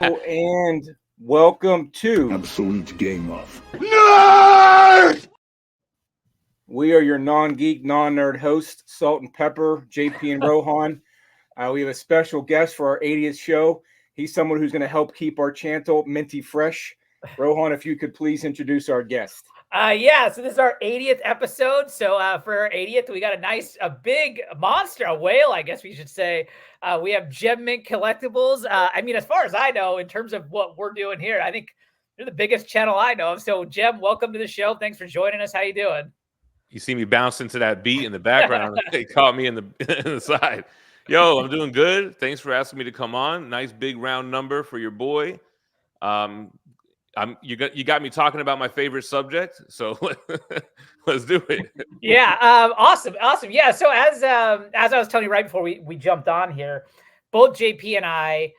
And welcome to Absolute Game Off. Nerd! We are your non-geek, non-nerd hosts, Salt and Pepper, JP and Rohan. We have a special guest for our 80th show. He's someone who's going to help keep our channel minty fresh. Rohan, if you could please introduce our guest. So this is our 80th episode. So for our 80th, we got a big monster, a whale, I guess we should say. We have Gem Mint Collectibles. As far as I know, in terms of what we're doing here, I think you're the biggest channel I know of. So Gem, welcome to the show. Thanks for joining us. How you doing? You see me bouncing to that beat in the background. They caught me in the side. Yo, I'm doing good. Thanks for asking me to come on. Nice big round number for your boy. You got me talking about my favorite subject, so let's do it. Yeah, awesome. Yeah, so as I was telling you right before we jumped on here, both JP and I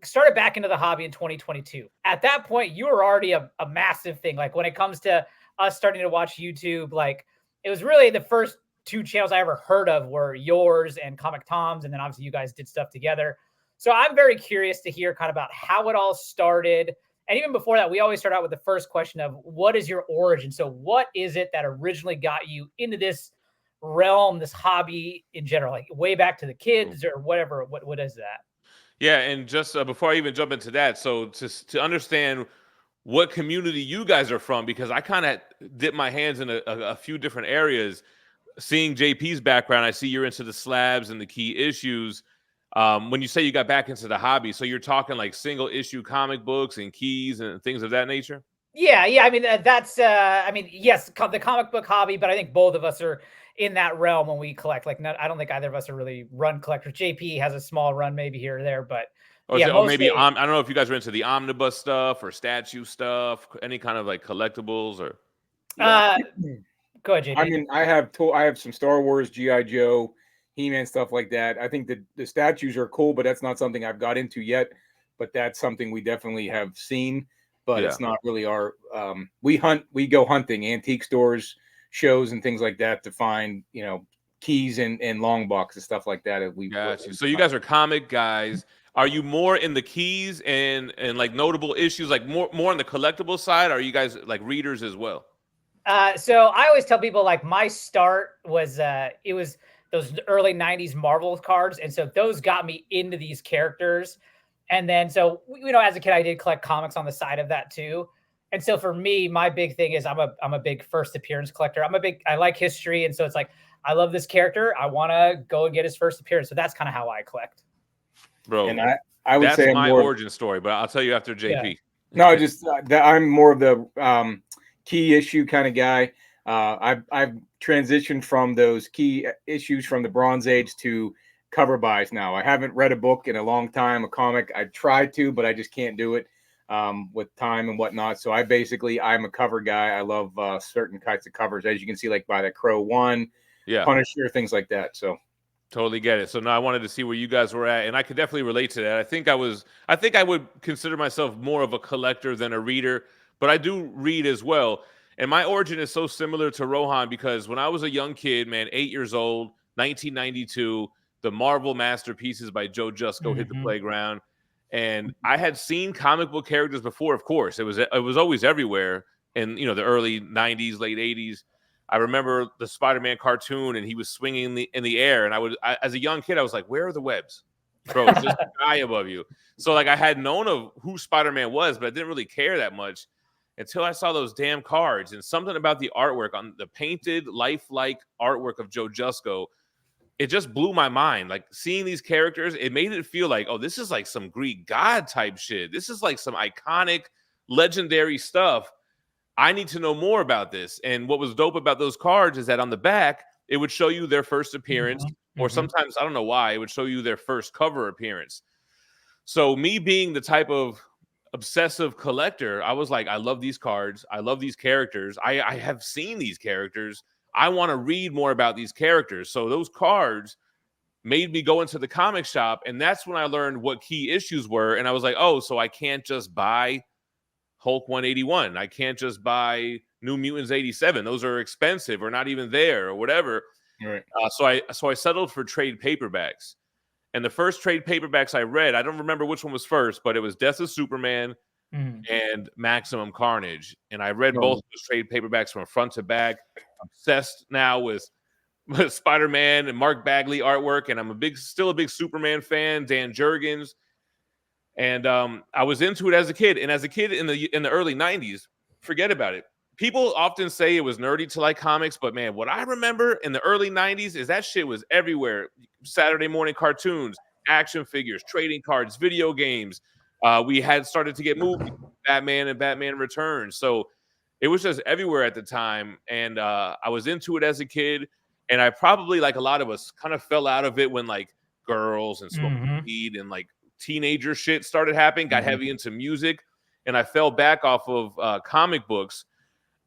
started back into the hobby in 2022. At that point, you were already a massive thing. Like when it comes to us starting to watch YouTube, like it was really the first two channels I ever heard of were yours and Comic Tom's, and then obviously you guys did stuff together. So I'm very curious to hear kind of about how it all started. And even before that, we always start out with the first question of what is your origin? So what is it that originally got you into this realm, this hobby in general, like way back to the kids or whatever? What is that? Yeah, and just before I even jump into that, so to understand what community you guys are from, because I kind of dip my hands in a few different areas. Seeing JP's background, I see you're into the slabs and the key issues. When you say you got back into the hobby, so you're talking like single issue comic books and keys and things of that nature? Yeah. Yes, the comic book hobby, but I think both of us are in that realm when we collect. Like, I don't think either of us are really run collectors. JP has a small run maybe here or there, but maybe I don't know if you guys are into the omnibus stuff or statue stuff, any kind of like collectibles or. Go ahead, JP. I have some Star Wars, G.I. Joe, He-Man, stuff like that. I think the statues are cool, but that's not something I've got into yet. But that's something we definitely have seen. But it's not really our. We go hunting, antique stores, shows, and things like that to find keys and long boxes, stuff like that. Got you. So you guys are comic guys. Are you more in the keys and like notable issues, like more on the collectible side? Or are you guys like readers as well? So I always tell people like my start was it was those early 90s Marvel cards. And so those got me into these characters. And then, so, as a kid, I did collect comics on the side of that too. And so for me, my big thing is I'm a big first appearance collector. I like history. And so it's like, I love this character. I want to go and get his first appearance. So that's kind of how I collect. Bro, and I would say my origin story, but I'll tell you after JP. Yeah. No, just I'm more of the key issue kind of guy. I've transitioned from those key issues from the Bronze Age to cover buys now. I haven't read a book in a long time, a comic. I tried to, but I just can't do it with time and whatnot. So I'm a cover guy. I love certain kinds of covers, as you can see, like by the Crow One, Punisher, things like that. So totally get it. So now I wanted to see where you guys were at, and I could definitely relate to that. I think I would consider myself more of a collector than a reader, but I do read as well. And my origin is so similar to Rohan because when I was a young kid, man, 8 years old, 1992, the Marvel masterpieces by Joe Jusko hit the playground. And I had seen comic book characters before, of course. It was always everywhere in the early 90s, late 80s. I remember the Spider-Man cartoon, and he was swinging in the air. And as a young kid, I was like, where are the webs? Bro, it's just a guy above you. So like I had known of who Spider-Man was, but I didn't really care that much until I saw those damn cards. And something about the artwork, on the painted, lifelike artwork of Joe Jusko, it just blew my mind. Like seeing these characters, it made it feel like, oh, this is like some Greek god type shit. This is like some iconic, legendary stuff. I need to know more about this. And what was dope about those cards is that on the back, it would show you their first appearance, or sometimes, I don't know why, it would show you their first cover appearance. So me being the type of obsessive collector, I was like, I love these cards. I love these characters. I have seen these characters. I want to read more about these characters. So those cards made me go into the comic shop, and that's when I learned what key issues were. And I was like, oh, so I can't just buy Hulk 181. I can't just buy New Mutants 87. Those are expensive or not even there or whatever. Right. So I settled for trade paperbacks. And the first trade paperbacks I read, I don't remember which one was first, but it was Death of Superman and Maximum Carnage. And I read both of those trade paperbacks from front to back. Obsessed now with Spider-Man and Mark Bagley artwork, and I'm still a big Superman fan, Dan Jurgens. And I was into it as a kid. And as a kid in the early 90s, forget about it. People often say it was nerdy to like comics, but man, what I remember in the early 90s is that shit was everywhere. Saturday morning cartoons, action figures, trading cards, video games. We had started to get movies, Batman and Batman Returns. So it was just everywhere at the time. And I was into it as a kid. And I probably, like a lot of us, kind of fell out of it when like girls and smoking weed and like teenager shit started happening, got heavy into music. And I fell back off of comic books.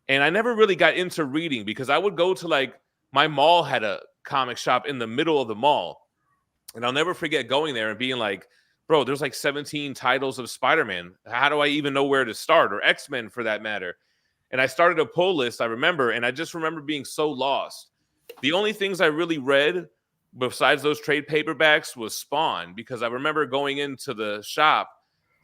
And I never really got into reading because I would go to like, my mall had a comic shop in the middle of the mall. And I'll never forget going there and being like, bro, there's like 17 titles of Spider-Man. How do I even know where to start? Or X-Men for that matter. And I started a pull list, I remember, and I just remember being so lost. The only things I really read besides those trade paperbacks was Spawn, because I remember going into the shop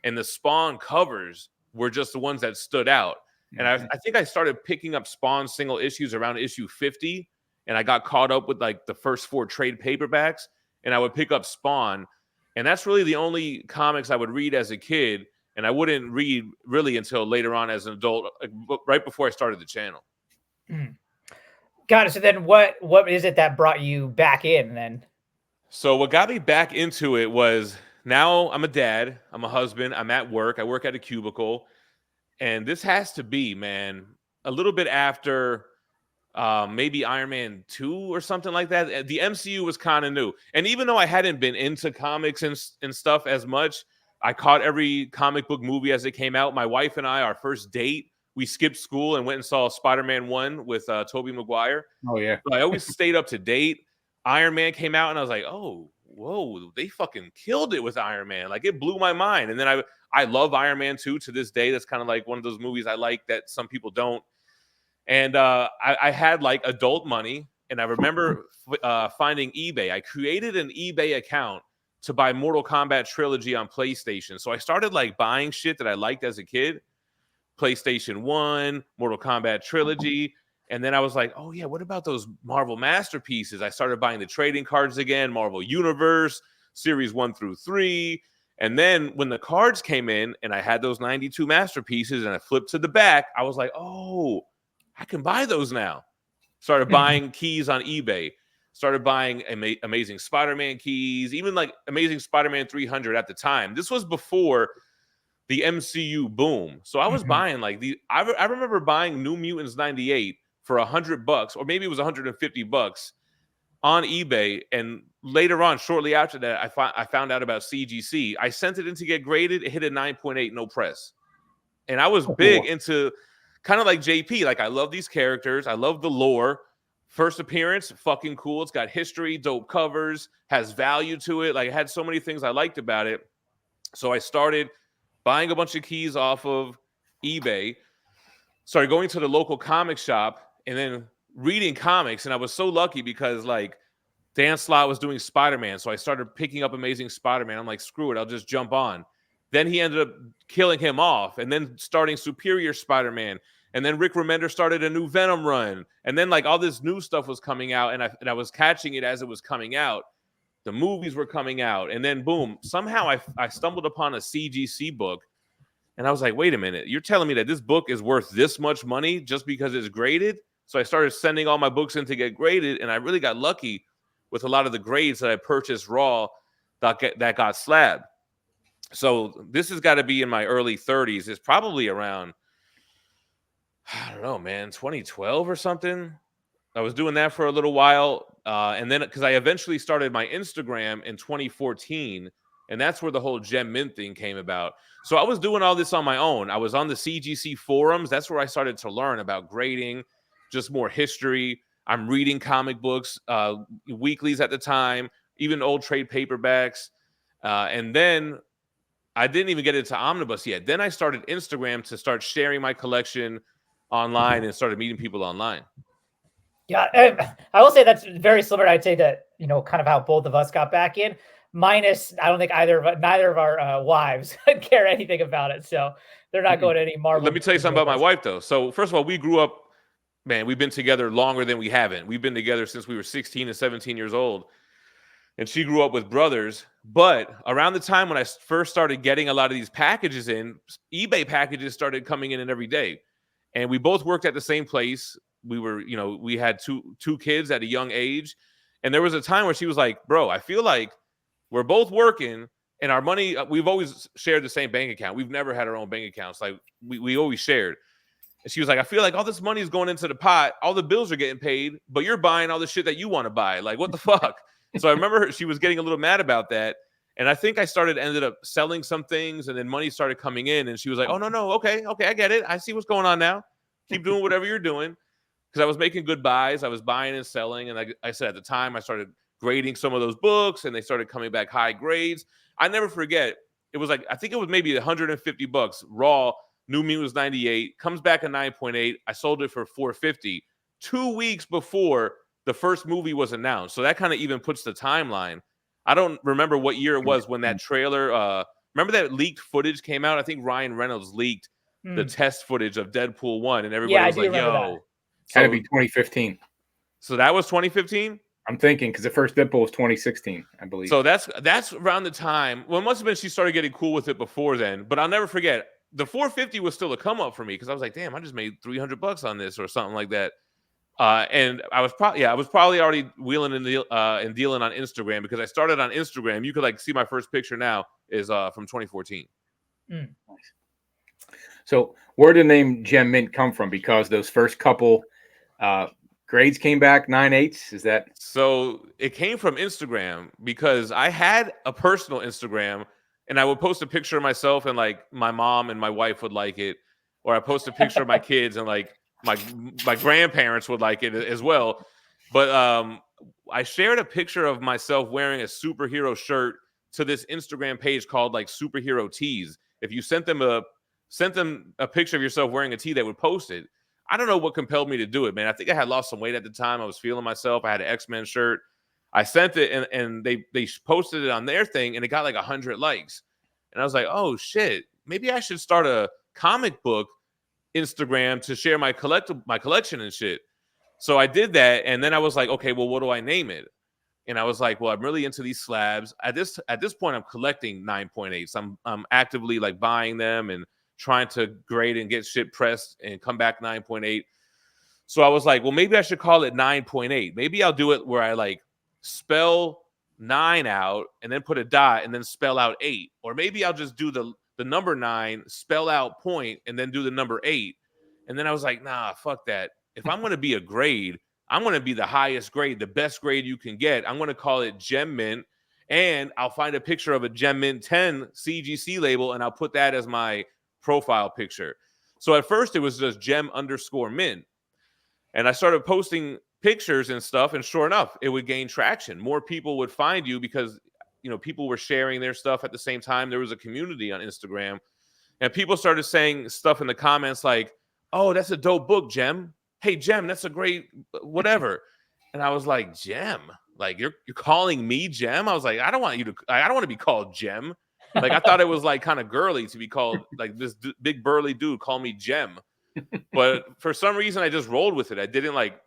and the Spawn covers were just the ones that stood out. And I think I started picking up Spawn single issues around issue 50, and I got caught up with like the first 4 trade paperbacks, and I would pick up Spawn. And that's really the only comics I would read as a kid, and I wouldn't read really until later on as an adult, right before I started the channel. Got it. So then what is it that brought you back in then? So what got me back into it was, now I'm a dad, I'm a husband, I'm at work, I work at a cubicle. And this has to be, man, a little bit after maybe Iron Man 2 or something like that. The MCU was kind of new. And even though I hadn't been into comics and stuff as much, I caught every comic book movie as it came out. My wife and I, our first date, we skipped school and went and saw Spider-Man 1 with Tobey Maguire. Oh, yeah. So I always stayed up to date. Iron Man came out and I was like, oh, whoa, they fucking killed it with Iron Man. Like, it blew my mind. And then I love Iron Man 2 to this day. That's kind of like one of those movies I like that some people don't. And I had like adult money. And I remember finding eBay. I created an eBay account to buy Mortal Kombat Trilogy on PlayStation. So I started like buying shit that I liked as a kid. PlayStation 1, Mortal Kombat Trilogy. And then I was like, oh yeah, what about those Marvel Masterpieces? I started buying the trading cards again, Marvel Universe, Series 1 through 3. And then when the cards came in and I had those 92 Masterpieces and I flipped to the back, I was like, oh, I can buy those now. Started buying keys on eBay. Started buying Amazing Spider-Man keys, even like Amazing Spider-Man 300 at the time. This was before the MCU boom. So I was buying like I remember buying New Mutants 98 for $100, or maybe it was $150 on eBay. And later on, shortly after that, I found out about CGC. I sent it in to get graded. It hit a 9.8, no press. And I was big into, kind of like JP. Like, I love these characters. I love the lore. First appearance, fucking cool. It's got history, dope covers, has value to it. Like, it had so many things I liked about it. So I started buying a bunch of keys off of eBay, started going to the local comic shop, and then reading comics. And I was so lucky because like Dan Slott was doing Spider-Man. So I started picking up Amazing Spider-Man. I'm like, screw it, I'll just jump on. Then he ended up killing him off and then starting Superior Spider-Man. And then Rick Remender started a new Venom run. And then like all this new stuff was coming out, and I was catching it as it was coming out. The movies were coming out. And then boom, somehow I stumbled upon a CGC book. And I was like, wait a minute, you're telling me that this book is worth this much money just because it's graded? So I started sending all my books in to get graded, and I really got lucky with a lot of the grades that I purchased raw that got slabbed. So this has got to be in my early 30s. It's probably around, I don't know, man, 2012 or something. I was doing that for a little while. And then because I eventually started my Instagram in 2014, and that's where the whole Gem Mint thing came about. So I was doing all this on my own. I was on the CGC forums. That's where I started to learn about grading, just more history. I'm reading comic books, weeklies at the time, even old trade paperbacks. And then I didn't even get into Omnibus yet. Then I started Instagram to start sharing my collection online and started meeting people online. Yeah, I will say that's very similar. I'd say that, kind of how both of us got back in. minus, I don't think neither of our wives care anything about it. So they're not going to any Marvel. Let me tell you something about my wife, though. So first of all, we grew up, man, we've been together longer than we haven't. We've been together since we were 16 and 17 years old. And she grew up with brothers. But around the time when I first started getting a lot of these packages in, eBay packages started coming in every day. And we both worked at the same place. We were, we had two kids at a young age. And there was a time where she was like, bro, I feel like we're both working and our money, we've always shared the same bank account. We've never had our own bank accounts. Like we always shared. And she was like, I feel like all this money is going into the pot. All the bills are getting paid, but you're buying all the shit that you want to buy. Like, what the fuck? So I remember she was getting a little mad about that. And I think I ended up selling some things, and then money started coming in. And she was like, oh, no. Okay, I get it. I see what's going on now. Keep doing whatever you're doing. Because I was making good buys. I was buying and selling. And like I said, at the time, I started grading some of those books, and they started coming back high grades. I never forget. It was like, I think it was maybe $150 raw. New Mutants 98 comes back at 9.8. I sold it for $450 2 weeks before the first movie was announced. So that kind of even puts the timeline. I don't remember what year it was when that trailer, remember that leaked footage came out? I think Ryan Reynolds leaked the test footage of Deadpool 1, and everybody was like, yo. Had to be 2015. So that was 2015? I'm thinking, because the first Deadpool was 2016, I believe. So that's around the time. Well, it must have been she started getting cool with it before then. But I'll never forget, the 450 was still a come up for me because I was like, damn, I just made $300 on this or something like that. And I was probably already wheeling and dealing on Instagram, because I started on Instagram. You could like see my first picture now is from 2014. Nice. So where did the name Gem Mint come from? Because those first couple grades came back 9.8. Is that? So it came from Instagram, because I had a personal Instagram, and I would post a picture of myself, and like my mom and my wife would like it, or I post a picture of my kids, and like my grandparents would like it as well. But I shared a picture of myself wearing a superhero shirt to this Instagram page called like Superhero Tees. If you sent them a picture of yourself wearing a tee, they would post it. I don't know what compelled me to do it, man. I think I had lost some weight at the time. I was feeling myself. I had an X-Men shirt. I sent it, and they posted it on their thing, and it got like 100 likes. And I was like, oh shit, maybe I should start a comic book Instagram to share my collection and shit. So I did that, and then I was like, okay, well, what do I name it? And I was like, well, I'm really into these slabs. At this point, I'm collecting 9.8s. I'm actively like buying them and trying to grade and get shit pressed and come back 9.8. So I was like, well, maybe I should call it 9.8. Maybe I'll do it where I like spell 9 out and then put a dot and then spell out 8. Or maybe I'll just do the number 9, spell out point, and then do the number 8. And then I was like, nah, fuck that. If I'm going to be a grade, I'm going to be the highest grade, the best grade you can get. I'm going to call it Gem Mint, and I'll find a picture of a Gem Mint 10 CGC label, and I'll put that as my profile picture. So at first it was just Gem_Mint. And I started posting pictures and stuff, and sure enough, it would gain traction. More people would find you because people were sharing their stuff at the same time. There was a community on Instagram, and people started saying stuff in the comments like, oh, that's a dope book, Gem. Hey, Gem, that's a great whatever. And I was like, Gem? Like, you're calling me Gem? I was like, I don't want to be called Gem. Like, I thought it was like kind of girly to be called like this big burly dude call me Gem. But for some reason, I just rolled with it. I didn't like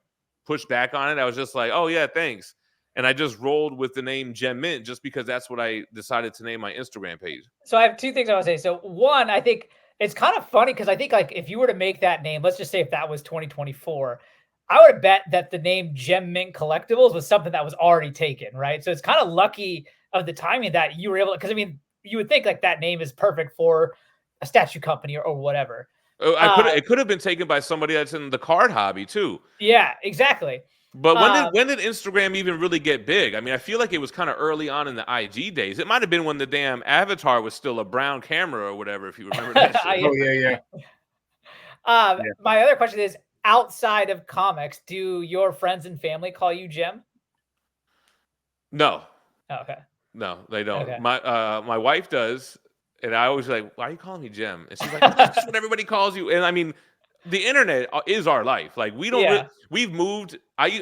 push back on it. I was just like, oh yeah, thanks. And I just rolled with the name Gem Mint just because that's what I decided to name my Instagram page. So I have two things I want to say. So one, I think it's kind of funny because I think like if you were to make that name, let's just say if that was 2024, I would bet that the name Gem Mint Collectibles was something that was already taken, right? So it's kind of lucky of the timing that you were able to, because I mean, you would think like that name is perfect for a statue company or whatever. It could have been taken by somebody that's in the card hobby too. Yeah, exactly. But when did Instagram even really get big? I mean, I feel like it was kind of early on in the IG days. It might have been when the damn avatar was still a brown camera or whatever, if you remember that shit. Oh, yeah. My other question is, outside of comics, do your friends and family call you Gem? No. Oh, okay. No, they don't. Okay. My wife does, and I always like, why are you calling me Gem? And she's like, that's what everybody calls you. And I mean, the internet is our life. Like we don't, we've moved.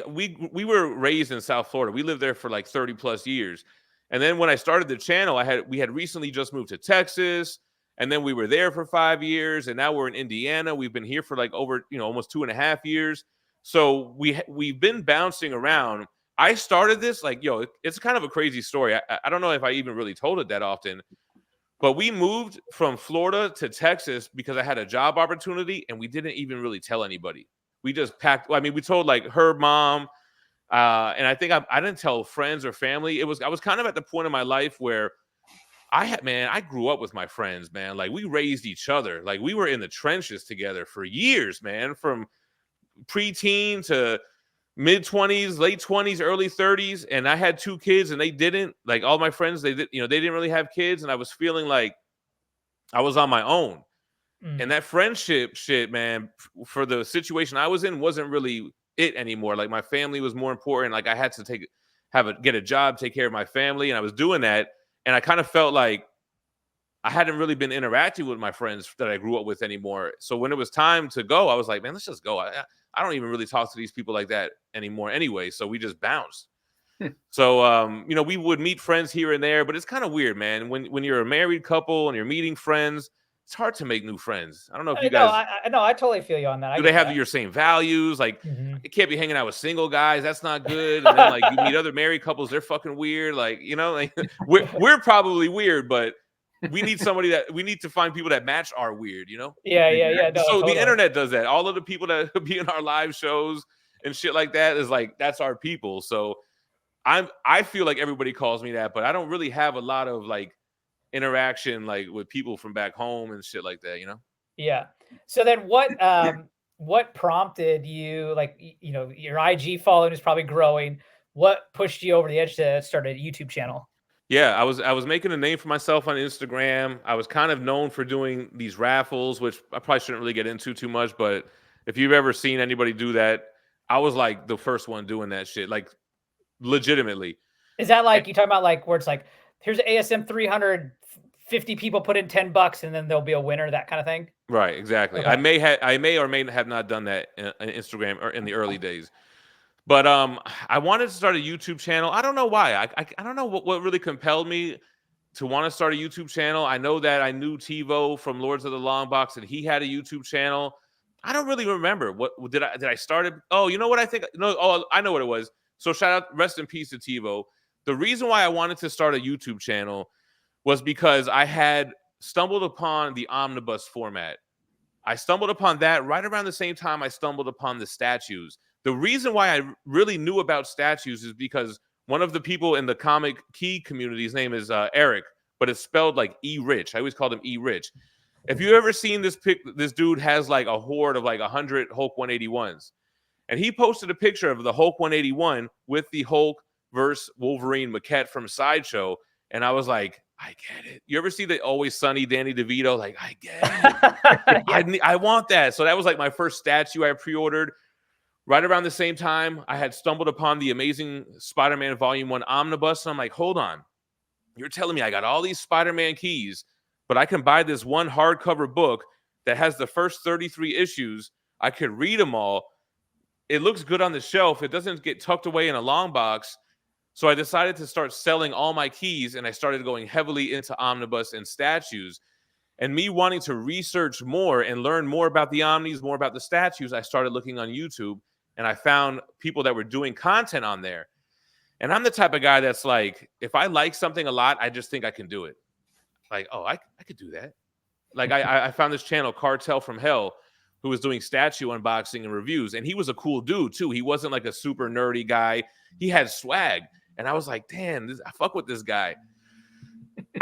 We were raised in South Florida. We lived there for like 30 plus years. And then when I started the channel, we had recently just moved to Texas, and then we were there for 5 years, and now we're in Indiana. We've been here for like over, almost 2.5 years. So we've been bouncing around. I started this like, it's kind of a crazy story. I don't know if I even really told it that often, but we moved from Florida to Texas because I had a job opportunity, and we didn't even really tell anybody. We just packed. I mean, we told like her mom, and I think I didn't tell friends or family. I was kind of at the point in my life where I grew up with my friends, man. Like we raised each other. Like we were in the trenches together for years, man, from preteen to mid-20s, late 20s, early 30s. And I had 2 kids and they didn't. Like all my friends, they didn't really have kids. And I was feeling like I was on my own. And that friendship shit, man, for the situation I was in wasn't really it anymore. Like my family was more important. Like I had to get a job, take care of my family. And I was doing that. And I kind of felt like I hadn't really been interacting with my friends that I grew up with anymore. So when it was time to go, I was like, man, let's just go. I don't even really talk to these people like that anymore anyway. So we just bounced. So, we would meet friends here and there, but it's kind of weird, man. When you're a married couple and you're meeting friends, it's hard to make new friends. I don't know if you guys. No, I totally feel you on that. Do they have your same values? Like, Mhm. you can't be hanging out with single guys. That's not good. And then, like, you meet other married couples. They're fucking weird. Like, like we're probably weird, but we need to find people that match our weird. Yeah. No, So totally. the internet does that. All of the people that be in our live shows and shit like that is like that's our people. So I feel like everybody calls me that, but I don't really have a lot of like interaction like with people from back home and shit like that. Yeah. So then what prompted you, like, your IG following is probably growing. What pushed you over the edge to start a YouTube channel? Yeah, I was making a name for myself on Instagram. I was kind of known for doing these raffles, which I probably shouldn't really get into too much, but if you've ever seen anybody do that, I was like the first one doing that shit, like legitimately. Is that like you talking about like where it's like here's ASM 350 people put in $10 and then there'll be a winner, that kind of thing? Right, exactly. Okay. I may or may have not done that in Instagram or in the early days. But I wanted to start a YouTube channel. I don't know why. I don't know what really compelled me to want to start a YouTube channel. I know that I knew TiVo from Lords of the Long Box and he had a YouTube channel. I don't really remember what did I started. Oh, you know what I think? No, I know what it was. So shout out, rest in peace to TiVo. The reason why I wanted to start a YouTube channel was because I had stumbled upon the omnibus format. I stumbled upon that right around the same time I stumbled upon the statues. The reason why I really knew about statues is because one of the people in the comic key community, his name is Eric, but it's spelled like E-Rich. I always called him E-Rich. If you've ever seen this dude has like a horde of like 100 Hulk 181s. And he posted a picture of the Hulk 181 with the Hulk versus Wolverine maquette from Sideshow. And I was like, I get it. You ever see the Always Sunny Danny DeVito? Like, I get it. I want that. So that was like my first statue I pre-ordered. Right around the same time, I had stumbled upon the Amazing Spider-Man Volume 1 Omnibus. And I'm like, hold on. You're telling me I got all these Spider-Man keys, but I can buy this one hardcover book that has the first 33 issues. I could read them all. It looks good on the shelf. It doesn't get tucked away in a long box. So I decided to start selling all my keys, and I started going heavily into omnibus and statues. And me wanting to research more and learn more about the omnis, more about the statues, I started looking on YouTube, and I found people that were doing content on there. And I'm the type of guy that's like, if I like something a lot, I just think I can do it. Like, oh, I could do that. Like I found this channel, Cartel from Hell, who was doing statue unboxing and reviews. And he was a cool dude too. He wasn't like a super nerdy guy. He had swag. And I was like, damn, I fuck with this guy.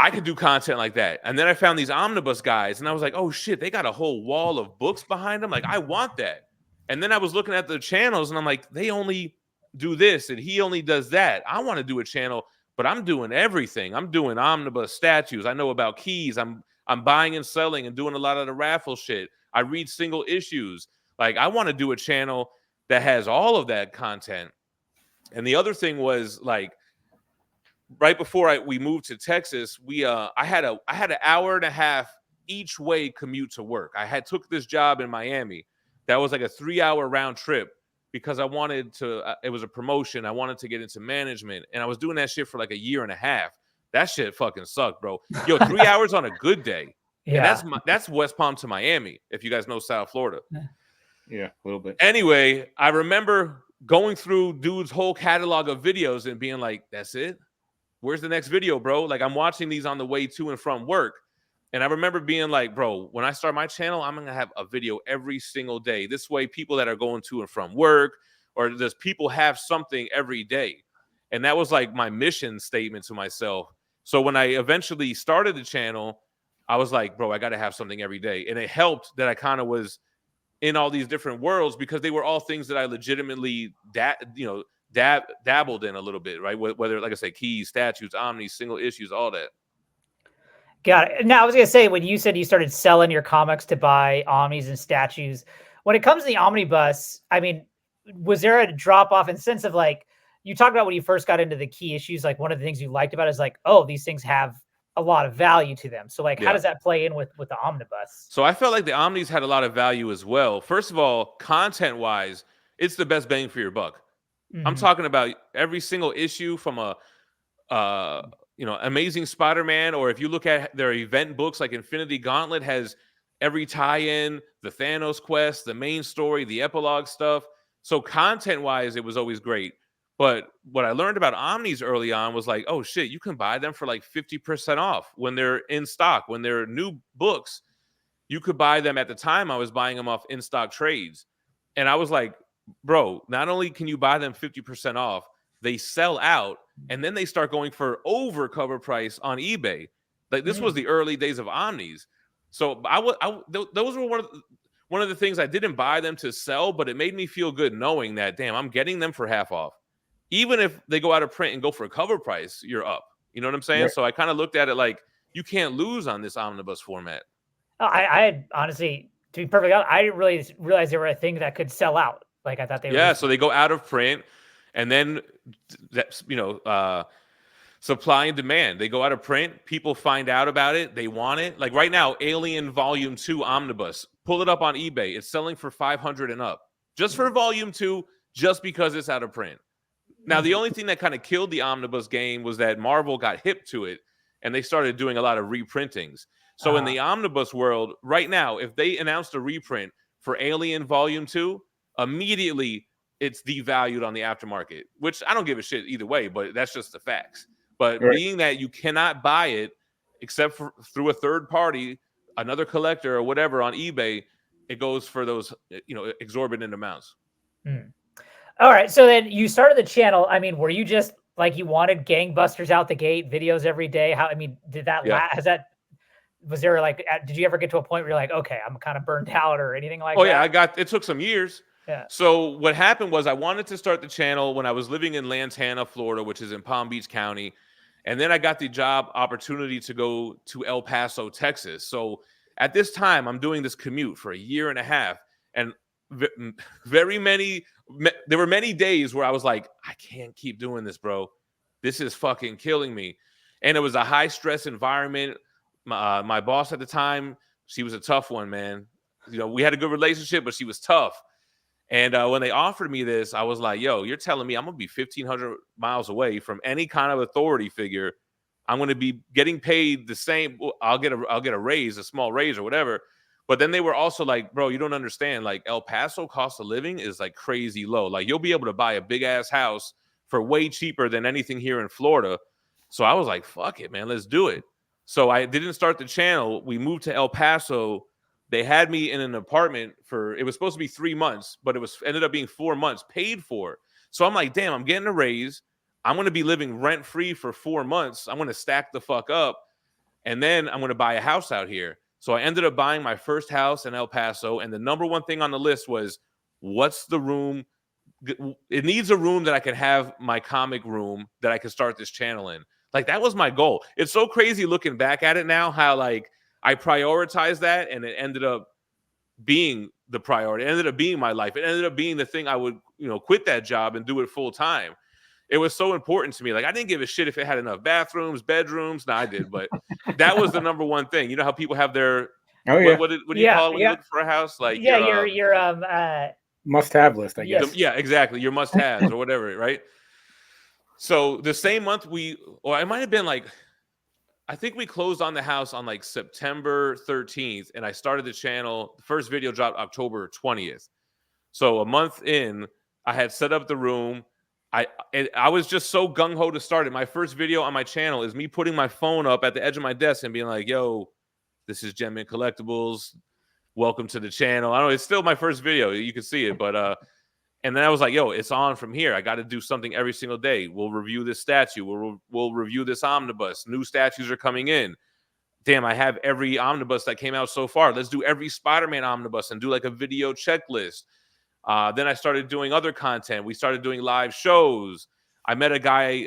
I could do content like that. And then I found these omnibus guys and I was like, oh shit, they got a whole wall of books behind them. Like, I want that. And then I was looking at the channels and I'm like, they only do this and he only does that. I want to do a channel, but I'm doing everything. I'm doing omnibus statues. I know about keys. I'm buying and selling and doing a lot of the raffle shit. I read single issues. Like, I want to do a channel that has all of that content. And the other thing was, like, right before we moved to Texas, I had an hour and a half each way commute to work. I had took this job in Miami. That was like a 3-hour round trip because it was a promotion. I wanted to get into management, and I was doing that shit for like a year and a half. That shit fucking sucked, bro. Yo, 3 hours on a good day. Yeah. And that's West Palm to Miami, if you guys know South Florida. Yeah, a little bit. Anyway, I remember going through dude's whole catalog of videos and being like, that's it? Where's the next video, bro? Like, I'm watching these on the way to and from work. And I remember being like, bro, when I start my channel, I'm going to have a video every single day. This way, people that are going to and from work, or does people have something every day? And that was like my mission statement to myself. So when I eventually started the channel, I was like, bro, I got to have something every day. And it helped that I kind of was in all these different worlds because they were all things that I legitimately, dabbled in a little bit, right? Whether, like I say, keys, statues, omnis, single issues, all that. Got it. Now, I was going to say, when you said you started selling your comics to buy omnis and statues, when it comes to the omnibus, I mean, was there a drop off in sense of like, you talked about when you first got into the key issues, like one of the things you liked about it is like, oh, these things have a lot of value to them. So like, how does that play in with the omnibus? So I felt like the omnis had a lot of value as well. First of all, content wise, it's the best bang for your buck. I'm talking about every single issue from a Amazing Spider-Man, or if you look at their event books like Infinity Gauntlet has every tie-in, the Thanos quest, the main story, the epilogue stuff. So content-wise, it was always great. But what I learned about omnis early on was like, oh shit, you can buy them for like 50% off when they're in stock. When they're new books, you could buy them. At the time, I was buying them off in-stock trades. And I was like, bro, not only can you buy them 50% off, they sell out, and then they start going for over cover price on eBay. Like, this was the early days of omnis. So those were one of the things. I didn't buy them to sell, but it made me feel good knowing that, damn, I'm getting them for half off. Even if they go out of print and go for a cover price, you're up. You know what I'm saying? Right. So I kind of looked at it like, you can't lose on this omnibus format. I honestly, to be perfectly honest, I didn't really realize they were a thing that could sell out. Like, I thought they were. Yeah, so they go out of print, and then supply and demand. They go out of print. People find out about it. They want it. Like right now, Alien Volume 2 Omnibus. Pull it up on eBay. It's selling for $500 and up. Just for Volume 2, just because it's out of print. Now, the only thing that kind of killed the omnibus game was that Marvel got hip to it, and they started doing a lot of reprintings. So in the omnibus world, right now, if they announced a reprint for Alien Volume 2, immediately it's devalued on the aftermarket, which I don't give a shit either way, but that's just the facts. But being that you cannot buy it except for through a third party, another collector or whatever on eBay, it goes for those exorbitant amounts. All right, so then you started the channel. I mean, were you just like, you wanted gangbusters out the gate, videos every day? How, I mean, did that was there like, did you ever get to a point where you're like, okay, I'm kind of burned out or anything like that? Oh yeah, it took some years. Yeah. So what happened was I wanted to start the channel when I was living in Lantana, Florida, which is in Palm Beach County. And then I got the job opportunity to go to El Paso, Texas. So at this time, I'm doing this commute for a year and a half. And there were many days where I was like, I can't keep doing this, bro. This is fucking killing me. And it was a high stress environment. My boss at the time, she was a tough one, man. We had a good relationship, but she was tough. And when they offered me this, I was like, yo, you're telling me I'm going to be 1,500 miles away from any kind of authority figure. I'm going to be getting paid the same. I'll get a raise, a small raise or whatever. But then they were also like, bro, you don't understand. Like, El Paso cost of living is like crazy low. Like, you'll be able to buy a big ass house for way cheaper than anything here in Florida. So I was like, fuck it, man, let's do it. So I didn't start the channel. We moved to El Paso. They had me in an apartment it was supposed to be 3 months, but it ended up being 4 months paid for. So I'm like, damn, I'm getting a raise. I'm going to be living rent free for 4 months. I'm going to stack the fuck up. And then I'm going to buy a house out here. So I ended up buying my first house in El Paso. And the number one thing on the list was, what's the room? It needs a room that I can have my comic room that I can start this channel in. Like, that was my goal. It's so crazy looking back at it now, how like I prioritized that, and it ended up being the priority. It ended up being my life. It ended up being the thing I would, quit that job and do it full time. It was so important to me. Like, I didn't give a shit if it had enough bathrooms, bedrooms. No, I did, but that was the number one thing. You know how people have their what do you call it when you look for a house? Like, your must-have list, I guess. Yeah, exactly. Your must-haves or whatever, right? So the same month it might have been like I think we closed on the house on like September 13th, and I started the channel. The first video dropped October 20th. So a month in, I had set up the room. I was just so gung ho to start it. My first video on my channel is me putting my phone up at the edge of my desk and being like, "Yo, this is Gem Mint Collectibles. Welcome to the channel." I don't know. It's still my first video. You can see it, but and then I was like, "Yo, it's on from here. I got to do something every single day. We'll review this statue. We'll review this omnibus. New statues are coming in. Damn, I have every omnibus that came out so far. Let's do every Spider-Man omnibus and do like a video checklist." Then I started doing other content. We started doing live shows. I met a guy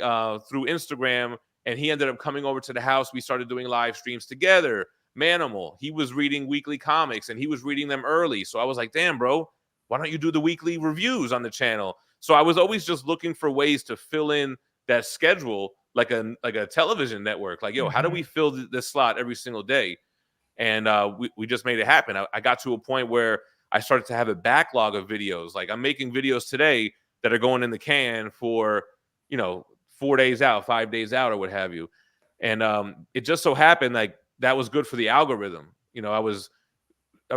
through Instagram, and he ended up coming over to the house. We started doing live streams together. Manimal, he was reading weekly comics, and he was reading them early. So I was like, damn, bro, why don't you do the weekly reviews on the channel? So I was always just looking for ways to fill in that schedule like a television network. Like, yo, how do we fill this slot every single day? And we just made it happen. I got to a point where I started to have a backlog of videos. Like, I'm making videos today that are going in the can for, 4 days out, 5 days out, or what have you. And it just so happened like that was good for the algorithm. I was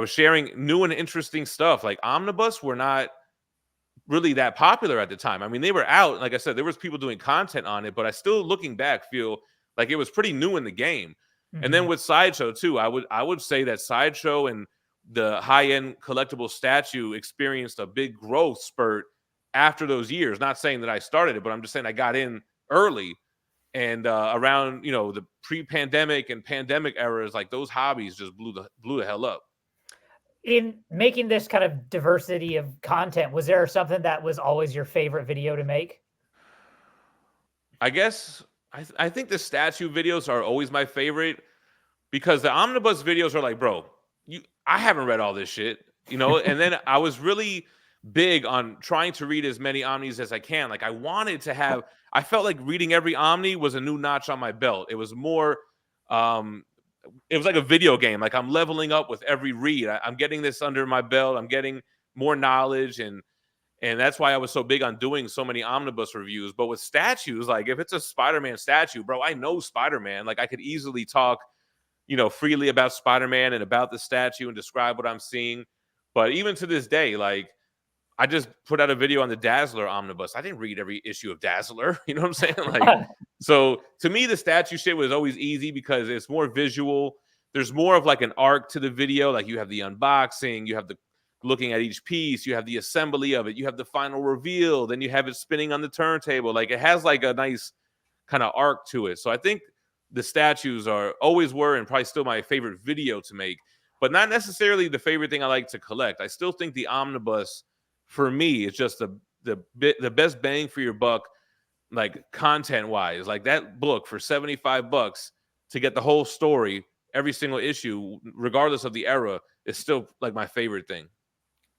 sharing new and interesting stuff. Like, omnibus were not really that popular at the time. I mean, they were out. Like I said, there was people doing content on it, but I still, looking back, feel like it was pretty new in the game. And then with Sideshow too, I would say that Sideshow and the high-end collectible statue experienced a big growth spurt after those years. Not saying that I started it, but I'm just saying I got in early. And around the pre-pandemic and pandemic eras, like, those hobbies just blew the hell up. In making this kind of diversity of content, was there something that was always your favorite video to make? I guess I think the statue videos are always my favorite, because the omnibus videos are like, bro, I haven't read all this shit, and then I was really big on trying to read as many omnis as I can. Like, I felt like reading every omni was a new notch on my belt. It was more, it was like a video game. Like, I'm leveling up with every read. I'm getting this under my belt. I'm getting more knowledge, and that's why I was so big on doing so many omnibus reviews. But with statues, like, if it's a Spider-Man statue, bro, I know Spider-Man. Like, I could easily talk, freely about Spider-Man and about the statue and describe what I'm seeing. But even to this day, like, I just put out a video on the Dazzler omnibus. I didn't read every issue of Dazzler. You know what I'm saying? Like, so to me, the statue shit was always easy because it's more visual. There's more of like an arc to the video. Like, you have the unboxing, you have the looking at each piece, you have the assembly of it, you have the final reveal, then you have it spinning on the turntable. Like, it has like a nice kind of arc to it. So I think the statues always were and probably still my favorite video to make, but not necessarily the favorite thing I like to collect. I still think the omnibus, for me, is just the best bang for your buck, like, content wise. Like, that book for $75 to get the whole story, every single issue, regardless of the era, is still like my favorite thing.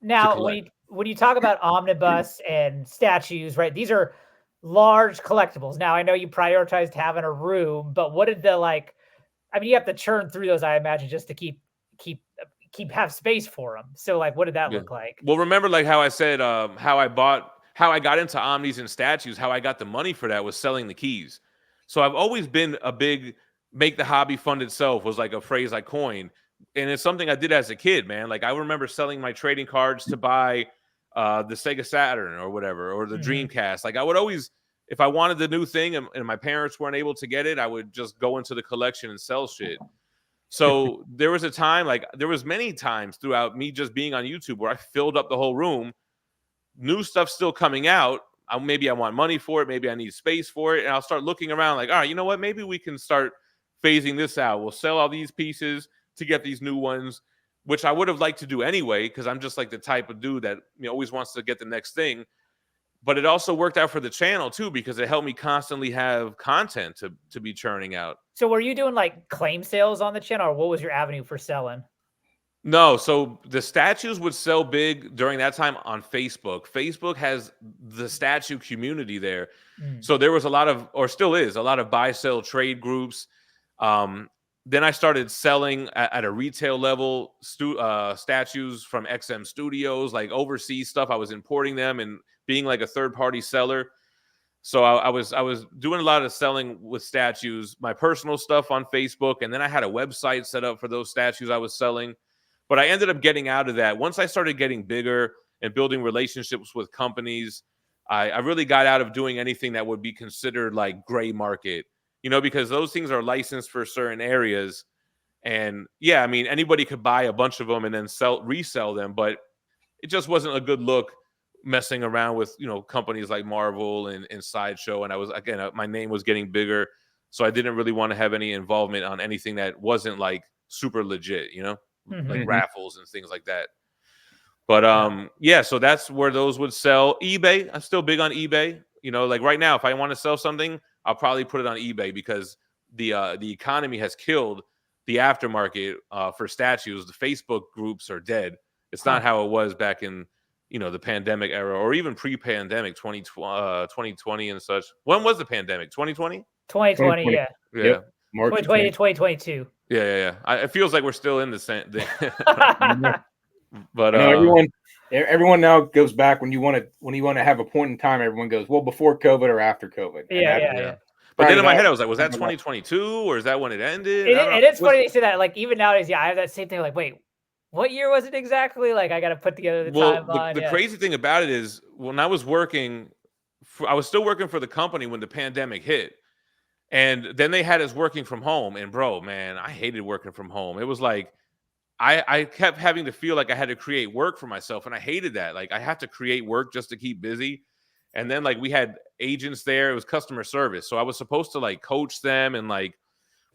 Now, when you talk about omnibus and statues, right? These are large collectibles. Now, I know you prioritized having a room, but what did you have to churn through those, I imagine, just to keep have space for them. So, like, what did that look like? Well, remember, like, how I said, how I got into omnis and statues, how I got the money for that was selling the keys. So I've always been a big make the hobby fund itself was like a phrase I coined. And it's something I did as a kid, man. Like, I remember selling my trading cards to buy the Sega Saturn or whatever, or the Dreamcast. Like, I would always, if I wanted the new thing and my parents weren't able to get it, I would just go into the collection and sell shit. So there was a time, like, there was many times throughout me just being on YouTube where I filled up the whole room, new stuff still coming out. Maybe I want money for it. Maybe I need space for it. And I'll start looking around like, all right, you know what? Maybe we can start phasing this out. We'll sell all these pieces to get these new ones, which I would have liked to do anyway, because I'm just like the type of dude that always wants to get the next thing. But it also worked out for the channel too, because it helped me constantly have content to be churning out. So were you doing like claim sales on the channel, or what was your avenue for selling? No, so the statues would sell big during that time on Facebook. Facebook has the statue community there. So there was a lot of, or still is, a lot of buy, sell, trade groups. Then I started selling at a retail level statues from XM Studios, like overseas stuff. I was importing them and being like a third-party seller. So I was doing a lot of selling with statues, my personal stuff on Facebook, and then I had a website set up for those statues I was selling. But I ended up getting out of that. Once I started getting bigger and building relationships with companies, I really got out of doing anything that would be considered like gray market, because those things are licensed for certain areas. And yeah, I mean, anybody could buy a bunch of them and then resell them, but it just wasn't a good look messing around with, companies like Marvel and Sideshow. And I was, again, my name was getting bigger. So I didn't really want to have any involvement on anything that wasn't like super legit, like raffles and things like that. But yeah, so that's where those would sell. eBay, I'm still big on eBay. Like right now, if I want to sell something, I'll probably put it on eBay because the economy has killed the aftermarket for statues. The Facebook groups are dead. It's not how it was back in the pandemic era or even pre-pandemic 2020 and such. When was the pandemic? 2020? 2020, yeah. Yep. March 2020 to 2022. Yeah. It feels like we're still in the same. But everyone now goes back when you want to have a point in time. Everyone goes, well, before COVID or after COVID. Yeah. But then in my head, I was like, was that 2022 or is that when it ended? And it's funny to say that. Like even nowadays, I have that same thing. Like, wait, what year was it exactly? Like I got to put together the timeline. The crazy thing about it is when I was working, I was still working for the company when the pandemic hit. And then they had us working from home. And bro, man, I hated working from home. It was like, I kept having to feel like I had to create work for myself. And I hated that. Like I have to create work just to keep busy. And then like we had agents there. It was customer service. So I was supposed to like coach them and like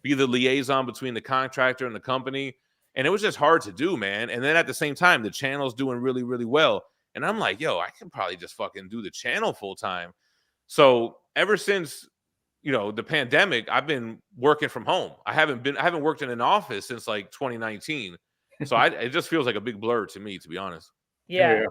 be the liaison between the contractor and the company. And it was just hard to do, man. And then at the same time, the channel's doing really, really well. And I'm like, yo, I can probably just fucking do the channel full time. So ever since, the pandemic, I've been working from home. I haven't worked in an office since like 2019. So it just feels like a big blur to me, to be honest. Yeah.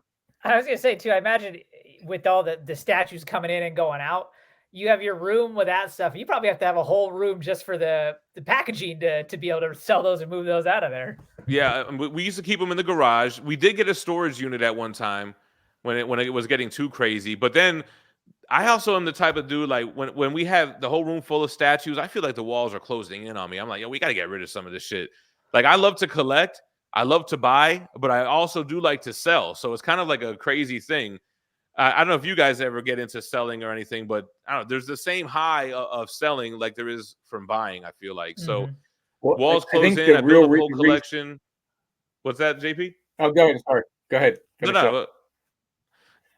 I was gonna say too, I imagine with all the statues coming in and going out, you have your room with that stuff. You probably have to have a whole room just for the packaging to be able to sell those and move those out of there. Yeah, we used to keep them in the garage. We did get a storage unit at one time when it was getting too crazy. But then I also am the type of dude, like when we have the whole room full of statues, I feel like the walls are closing in on me. I'm like, yo, we got to get rid of some of this shit. Like I love to collect. I love to buy, but I also do like to sell. So it's kind of like a crazy thing. I don't know if you guys ever get into selling or anything, but I don't know. There's the same high of selling like there is from buying, I feel like. So walls close in. I build a whole collection. What's that, JP? Oh, go ahead. Sorry. Go ahead. No.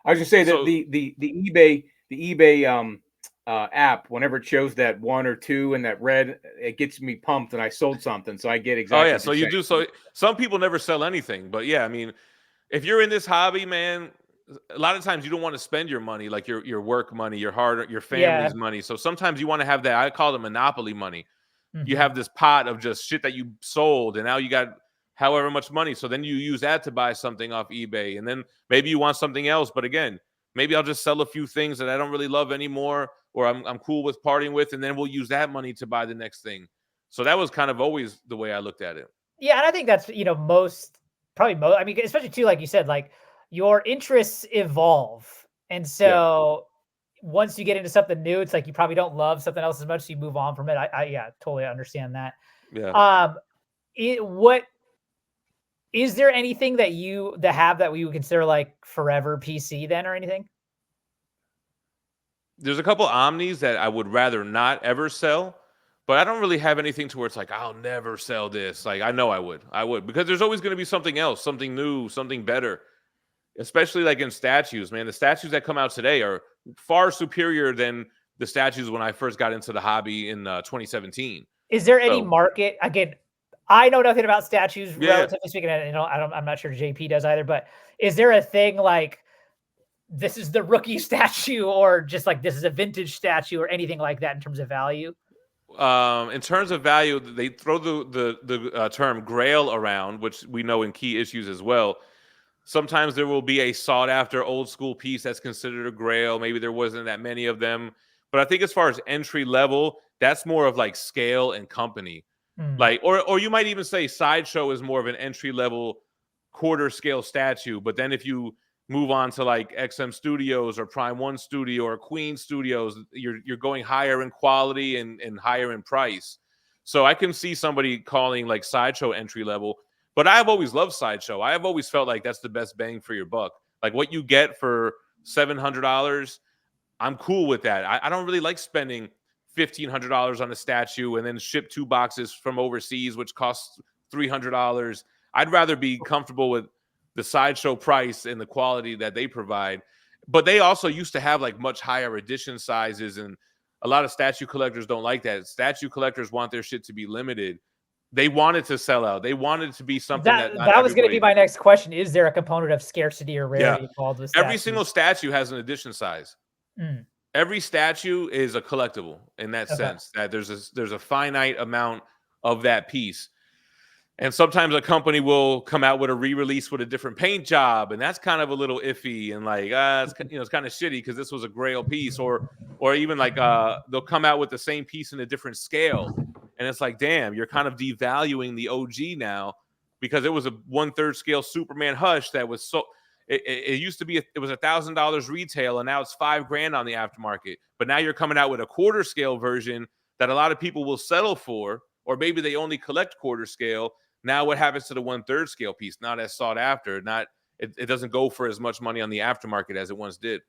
I was just saying that the eBay app, whenever it shows that 1 or 2 and that red, it gets me pumped and I sold something. So I get exactly. Oh yeah. So you do. So some people never sell anything, but yeah, I mean, if you're in this hobby, man, a lot of times you don't want to spend your money, like your work money, your family's money. So sometimes you want to have that. I call it monopoly money. You have this pot of just shit that you sold, and now you got however much money. So then you use that to buy something off eBay, and then maybe you want something else. But again, maybe I'll just sell a few things that I don't really love anymore, or I'm cool with parting with, and then we'll use that money to buy the next thing. So that was kind of always the way I looked at it. Yeah, and I think that's most. I mean, especially too, like you said, like your interests evolve, and so once you get into something new, it's like you probably don't love something else as much, so you move on from it. I totally understand that. Yeah. What is there anything that we would consider like forever PC then, or anything? There's a couple Omnis that I would rather not ever sell, but I don't really have anything to where it's like, I'll never sell this. Like, I know I would, because there's always going to be something else, something new, something better, especially like in statues, man. The statues that come out today are far superior than the statues when I first got into the hobby in 2017. Is there any market? Again, I know nothing about statues, relatively speaking. And I'm not sure JP does either, but is there a thing like this is the rookie statue, or just like this is a vintage statue, or anything like that in terms of value? In terms of value, they throw the term grail around, which we know in key issues as well. Sometimes there will be a sought after old school piece that's considered a grail. Maybe there wasn't that many of them, but I think as far as entry level, that's more of like scale and company. Like, or you might even say Sideshow is more of an entry level quarter scale statue. But then if you move on to like XM Studios or Prime One Studio or Queen Studios, you're going higher in quality and higher in price. So I can see somebody calling like Sideshow entry level, but I've always loved Sideshow. I have always felt like that's the best bang for your buck. Like what you get for $700, I'm cool with that. I don't really like spending $1,500 on a statue and then ship 2 boxes from overseas, which costs $300. I'd rather be comfortable with the Sideshow price and the quality that they provide. But they also used to have like much higher edition sizes, and a lot of statue collectors don't like that. Statue collectors want their shit to be limited. They want it to sell out. They want it to be something that not that was going to be everybody. my next question. Is there a component of scarcity or Yeah. rarity involved with Every statues? single statue has an edition size. Mm. Every statue is a collectible in that sense, that there's a finite amount of that piece. And sometimes a company will come out with a re-release with a different paint job, and that's kind of a little iffy and like it's kind of shitty because this was a grail piece, or even like they'll come out with the same piece in a different scale, and it's like, damn, you're kind of devaluing the OG now because it was a 1/3 scale Superman Hush that was so. It used to be it was $1,000 retail, and now it's $5,000 on the aftermarket. But now you're coming out with a 1/4 scale version that a lot of people will settle for, or maybe they only collect 1/4 scale. Now what happens to the 1/3 scale piece? Not as sought after. It doesn't go for as much money on the aftermarket as it once did.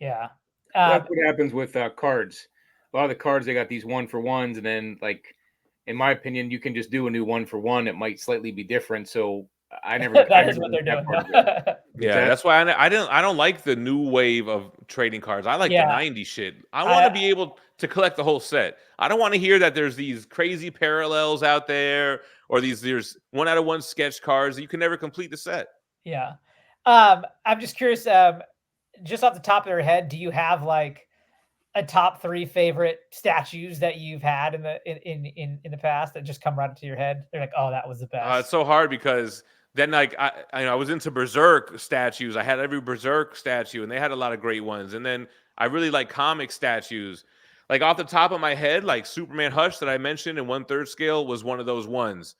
Yeah, That's what happens with cards. A lot of the cards, they got these 1-for-1s, and then like, in my opinion, you can just do a new 1-for-1. It might slightly be different. So I never. that is what they're doing. Yeah, that's why I don't like the new wave of trading cards. I like the 90s shit. I want to be able to collect the whole set. I don't want to hear that there's these crazy parallels out there, or there's 1-out-of-1 sketch cards that you can never complete the set. Yeah. I'm just curious, just off the top of your head, do you have like a top 3 favorite statues that you've had in the past that just come right to your head? They're like, oh, that was the best. It's so hard because then like I was into Berserk statues. I had every Berserk statue, and they had a lot of great ones. And then I really like comic statues. Like off the top of my head, like Superman Hush that I mentioned in 1/3 scale was one of those ones.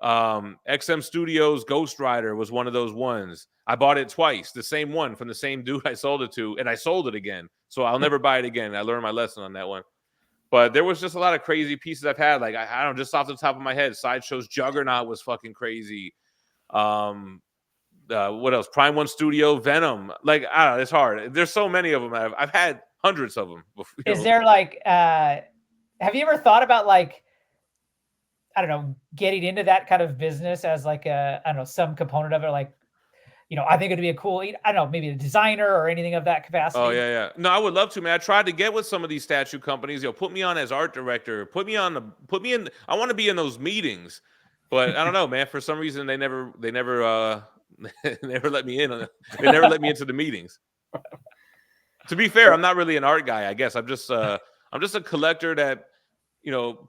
XM Studios Ghost Rider was one of those ones. I bought it twice, the same one from the same dude I sold it to, and I sold it again. So I'll never buy it again. I learned my lesson on that one. But there was just a lot of crazy pieces I've had. Like I don't know, just off the top of my head, Sideshow's Juggernaut was fucking crazy. What else? Prime One Studio Venom. Like I don't know, it's hard. There's so many of them. I've had hundreds of them before. Is there like have you ever thought about like, I don't know, getting into that kind of business as like I don't know, some component of it, like, I think it'd be a cool, I don't know, maybe a designer or anything of that capacity. Oh yeah. No, I would love to, man. I tried to get with some of these statue companies. Put me on as art director. Put me in. I want to be in those meetings, but I don't know, man. For some reason, they never never let me in. They never let me into the meetings. To be fair, I'm not really an art guy. I guess I'm just a collector that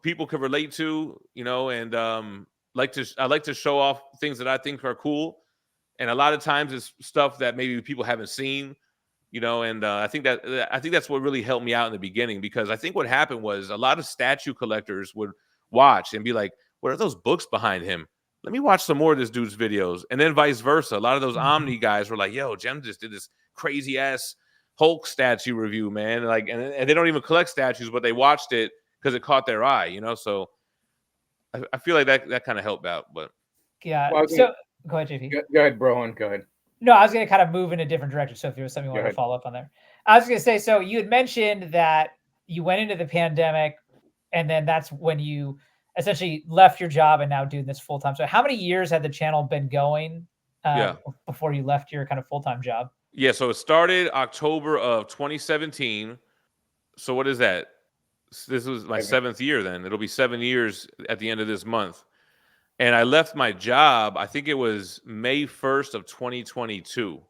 people can relate to. And I like to show off things that I think are cool. And a lot of times it's stuff that maybe people haven't seen, and I think that's what really helped me out in the beginning, because I think what happened was a lot of statue collectors would watch and be like, what are those books behind him? Let me watch some more of this dude's videos. And then vice versa. A lot of those Omni guys were like, yo, Gem just did this crazy ass Hulk statue review, man. Like, and they don't even collect statues, but they watched it because it caught their eye, So I feel like that kind of helped out. But yeah. Well, so go ahead, JP. Go ahead, Brohan. Go ahead. No, I was going to kind of move in a different direction. So if there was something you wanted to follow up on there, I was going to say, so you had mentioned that you went into the pandemic, and then that's when you essentially left your job and now doing this full time. So how many years had the channel been going before you left your kind of full-time job? Yeah. So it started October of 2017. So what is that? This was my 7th year then. It'll be 7 years at the end of this month. And I left my job, I think it was May 1st of 2022.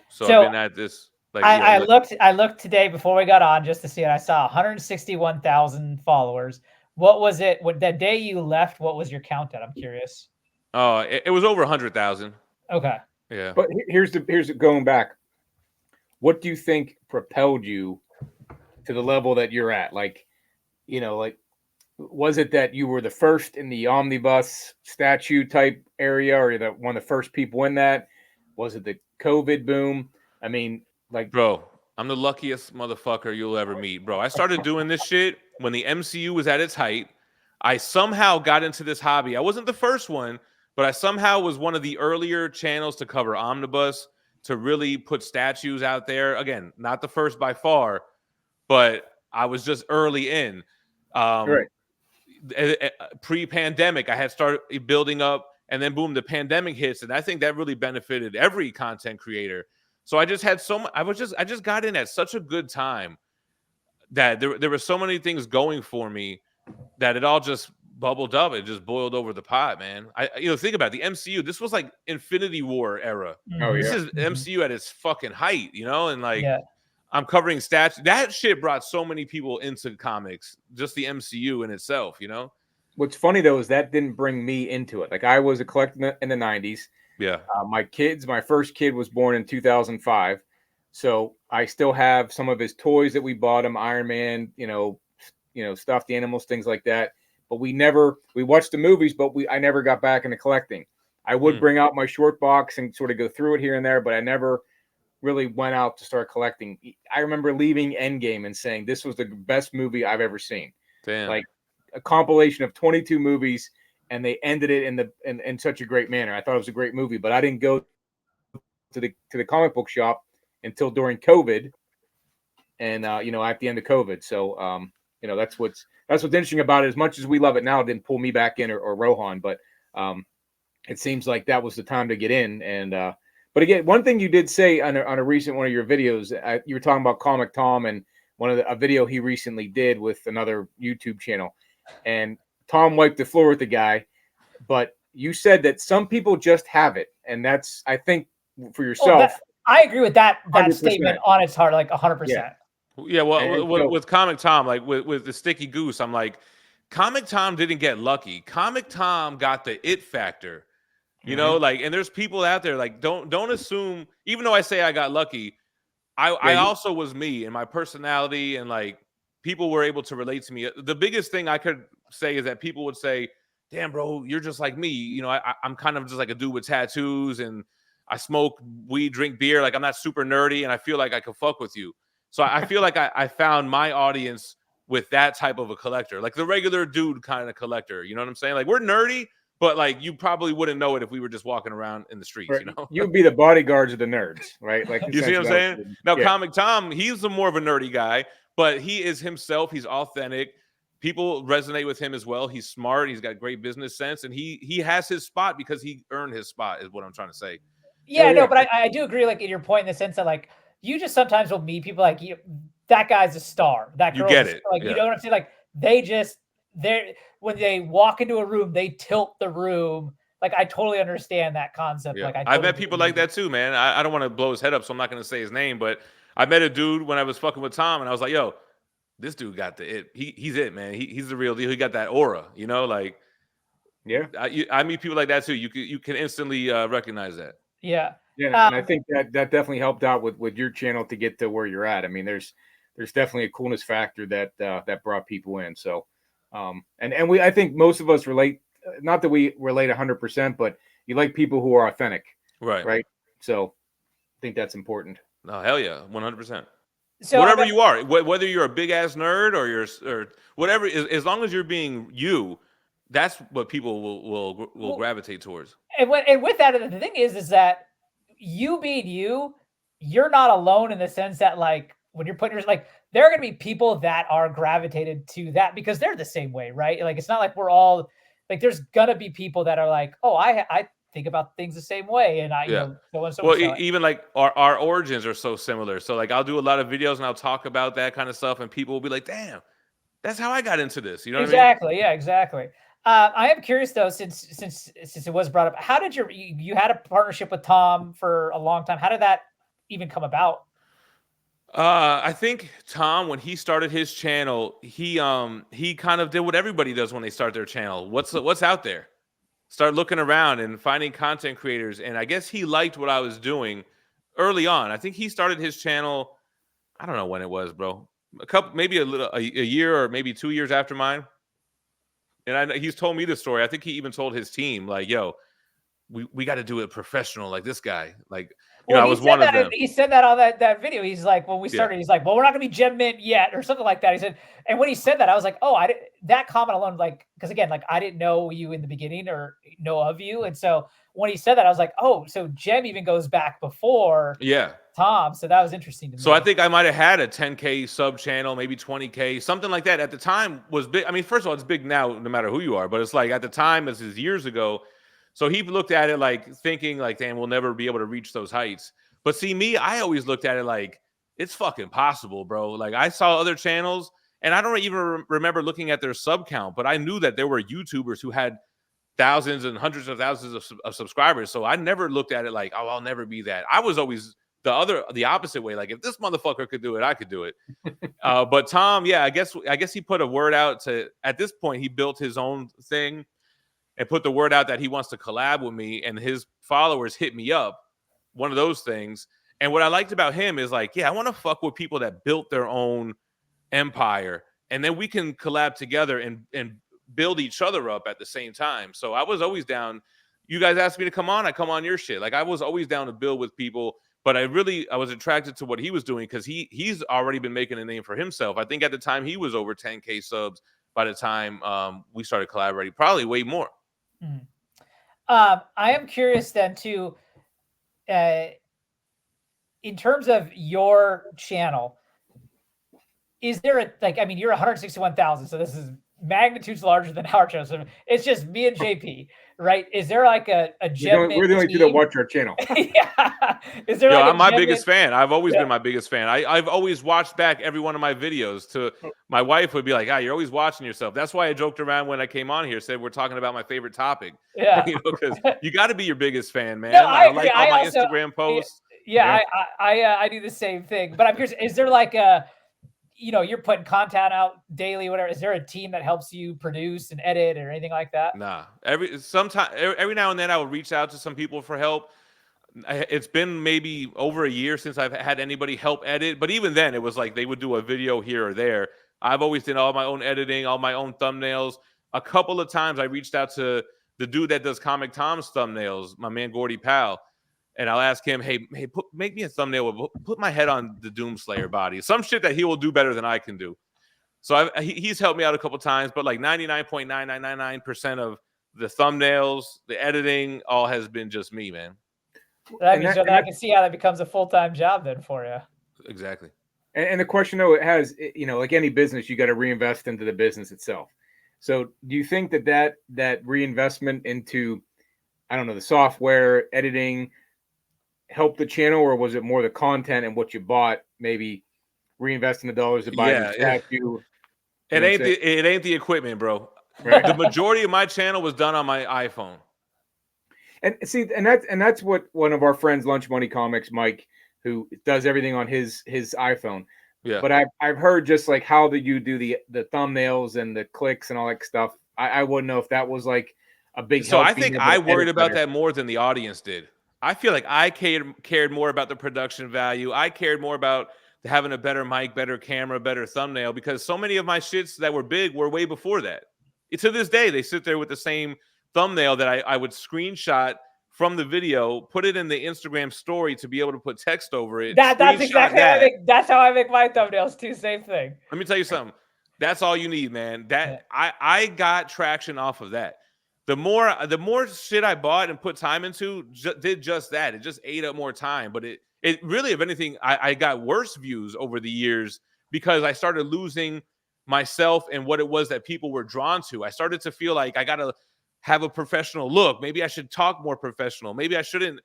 So I've been at this. Like, I looked today before we got on just to see it. I saw 161,000 followers. What was it? That day you left, what was your count at? I'm curious. Oh, it was over 100,000. Okay. Yeah. But here's going back. What do you think propelled you to the level that you're at? Like, was it that you were the first in the omnibus statue type area, or one of the first people in that? Was it the COVID boom? I mean, like, Bro, I'm the luckiest motherfucker you'll ever meet, bro. I started doing this shit when the MCU was at its height. I somehow got into this hobby. I wasn't the first one, but I somehow was one of the earlier channels to cover Omnibus, to really put statues out there. Again, not the first by far, but I was just early in. right. Pre-pandemic, I had started building up, and then boom, the pandemic hits, and I think that really benefited every content creator. So I just had so much. I just got in at such a good time that there were so many things going for me that it all just bubbled up. It just boiled over the pot, man. Think about it, the MCU. This was like Infinity War era. Oh Mhm. This yeah. is MCU at its fucking height, and like Yeah. I'm covering stats. That shit brought so many people into comics, just the MCU in itself, What's funny though is that didn't bring me into it. Like I was a collector in the '90s. Yeah. My first kid was born in 2005, so I still have some of his toys that we bought him, Iron Man, stuffed animals, things like that. But we watched the movies, but I never got back into collecting. I would bring out my short box and sort of go through it here and there, but I never really went out to start collecting. I remember leaving Endgame and saying this was the best movie I've ever seen. Damn. Like a compilation of 22 movies, and they ended it in such a great manner. I thought it was a great movie, but I didn't go to the comic book shop until during COVID, and at the end of COVID. So that's what's interesting about it. As much as we love it now, it didn't pull me back in or Rohan, but it seems like that was the time to get in. And but again, one thing you did say on a recent one of your videos, you were talking about Comic Tom and a video he recently did with another YouTube channel, and Tom wiped the floor with the guy, but you said that some people just have it, and that's, I think, for yourself. I agree with that 100%. statement on its heart, like 100%. Yeah, well, so, with Comic Tom, like with the Sticky Goose, I'm like, Comic Tom didn't get lucky. Comic Tom got the it factor, like, and there's people out there, like, don't assume, even though I say I got lucky, I also was me and my personality, and like people were able to relate to me. The biggest thing I could say is that people would say, damn, bro, you're just like me. I'm kind of just like a dude with tattoos, and I smoke weed, drink beer. Like, I'm not super nerdy, and I feel like I can fuck with you. So I feel like I found my audience with that type of a collector, like the regular dude kind of collector. You know what I'm saying? Like, we're nerdy, but like you probably wouldn't know it if we were just walking around in the streets. right. You would be the bodyguards of the nerds, right? Like, you see what I'm saying? Now, yeah. Comic Tom, he's more of a nerdy guy, but he is himself. He's authentic. People resonate with him as well. He's smart. He's got great business sense, and he has his spot because he earned his spot, is what I'm trying to say. Yeah, no, but I do agree, like, in your point, in the sense that, like, you just sometimes will meet people like, that guy's a star. That girl, you get it. Like, you know what I'm saying? Like, when they walk into a room, they tilt the room. Like, I totally understand that concept. Yeah. Like, I've met people like that too, man. I don't want to blow his head up, so I'm not going to say his name, but I met a dude when I was fucking with Tom, and I was like, yo, this dude got the it. He's it, man. He's the real deal. He got that aura, like. Yeah. I meet people like that too. You can instantly recognize that. Yeah. Yeah, and I think that definitely helped out with your channel to get to where you're at. I mean, there's definitely a coolness factor that brought people in. So, I think most of us relate. Not that we relate 100%, but you like people who are authentic, right? So, I think that's important. Oh, hell yeah, 100%. So whatever you are, whether you're a big ass nerd or whatever, as long as you're being you, that's what people will gravitate towards. And with that, the thing is that you being you're not alone in the sense that, like, when you're putting like, there are going to be people that are gravitated to that because they're the same way, right? Like, it's not like we're all like, there's going to be people that are like, oh, I think about things the same way, and even like our origins are so similar. So like, I'll do a lot of videos and I'll talk about that kind of stuff, and people will be like, damn, that's how I got into this. You know what I mean? Exactly. Yeah, exactly. I am curious though, since it was brought up, how did you had a partnership with Tom for a long time? How did that even come about? I think Tom, when he started his channel, he kind of did what everybody does when they start their channel. What's out there? Start looking around and finding content creators. And I guess he liked what I was doing early on. I think he started his channel, I don't know when it was, bro. Maybe a year or maybe 2 years after mine. And he's told me the story. I think he even told his team, like, yo, we got to do it professional like this guy. Like, Well, I he was said one of that them. he said that on that video. He's like, when we Yeah. started, he's like, well, we're not gonna be Gem Mint yet, or something like that. He said, and when he said that, I was like, oh, I didn't, that comment alone, like, because again, like I didn't know you in the beginning or know of you, and so when he said that, I was like, oh, so Gem even goes back before Yeah. Tom, so that was interesting to me. So I think I might have had a 10K sub channel, maybe 20K, something like that. At the time was big. I mean, first of all, it's big now, no matter who you are. But it's like at the time, this is years ago. So he looked at it like thinking like, damn, we'll never be able to reach those heights. But see, me, I always looked at it like it's fucking possible, bro. Like I saw other channels, and I don't even remember looking at their sub count, but I knew that there were YouTubers who had thousands and hundreds of thousands of subscribers. So I never looked at it like, oh, I'll never be that. I was always the opposite way. Like if this motherfucker could do it, I could do it. But Tom, yeah, I guess he put a word out to, at this point, he built his own thing and put the word out that he wants to collab with me, and his followers hit me up. One of those things. And what I liked about him is like, yeah, I want to fuck with people that built their own empire, and then we can collab together and build each other up at the same time. So I was always down. You guys asked me to come on, I come on your shit. Like I was always down to build with people, but I was attracted to what he was doing because he's already been making a name for himself. I think at the time he was over 10K subs by the time we started collaborating, probably way more. Mm-hmm. I am curious then too, in terms of your channel, is there a, like, I mean, you're 161,000, so this is magnitudes larger than our channel. So it's just me and JP, right? Is there like a Gem Mint we're the only two that watch our channel. Yeah. Is there like I'm my Gem biggest Mint? fan. I've always been my biggest fan. I've always watched back every one of my videos. To my wife would be like, "Ah, you're always watching yourself." That's why I joked around when I came on here, said we're talking about my favorite topic. Yeah, because you got to be your biggest fan, man. No, I agree. like all I my also, Instagram posts. Yeah, I do the same thing. But I'm curious, is there like a, you're putting content out daily, whatever. Is there a team that helps you produce and edit or anything like that? Nah. Every now and then I will reach out to some people for help. It's been maybe over a year since I've had anybody help edit, but even then it was like they would do a video here or there. I've always done all my own editing, all my own thumbnails. A couple of times I reached out to the dude that does Comic Tom's thumbnails, my man Gordy Powell, and I'll ask him, hey, make me a thumbnail, put my head on the Doomslayer body, some shit that he will do better than I can do. So he's helped me out a couple times, but like 99.9999% of the thumbnails, the editing, all has been just me, man. I can see how that becomes a full-time job then for you. Exactly. And the question, though, it has, like any business, you got to reinvest into the business itself. So do you think that reinvestment into, I don't know, the software, editing, helped the channel, or was it more the content and what you bought, maybe reinvesting the dollars to buy the statue? It ain't the equipment, bro. Right? The majority of my channel was done on my iPhone. And see, and that's what one of our friends, Lunch Money Comics, Mike, who does everything on his iPhone. Yeah. But I've heard just like how do you do the thumbnails and the clicks and all that stuff. I wouldn't know if that was like a big. So I think I worried about that more than the audience did. I feel like I cared more about the production value. I cared more about having a better mic, better camera, better thumbnail, because so many of my shits that were big were way before that. To this day, they sit there with the same thumbnail that I would screenshot from the video, put it in the Instagram story to be able to put text over it. That's exactly how I make. That's how I make my thumbnails too. Same thing. Let me tell you something. That's all you need, man. I got traction off of that. The more shit I bought and put time into did just that. It just ate up more time. But it really, if anything, I got worse views over the years because I started losing myself and what it was that people were drawn to. I started to feel like I got to have a professional look. Maybe I should talk more professional. Maybe I shouldn't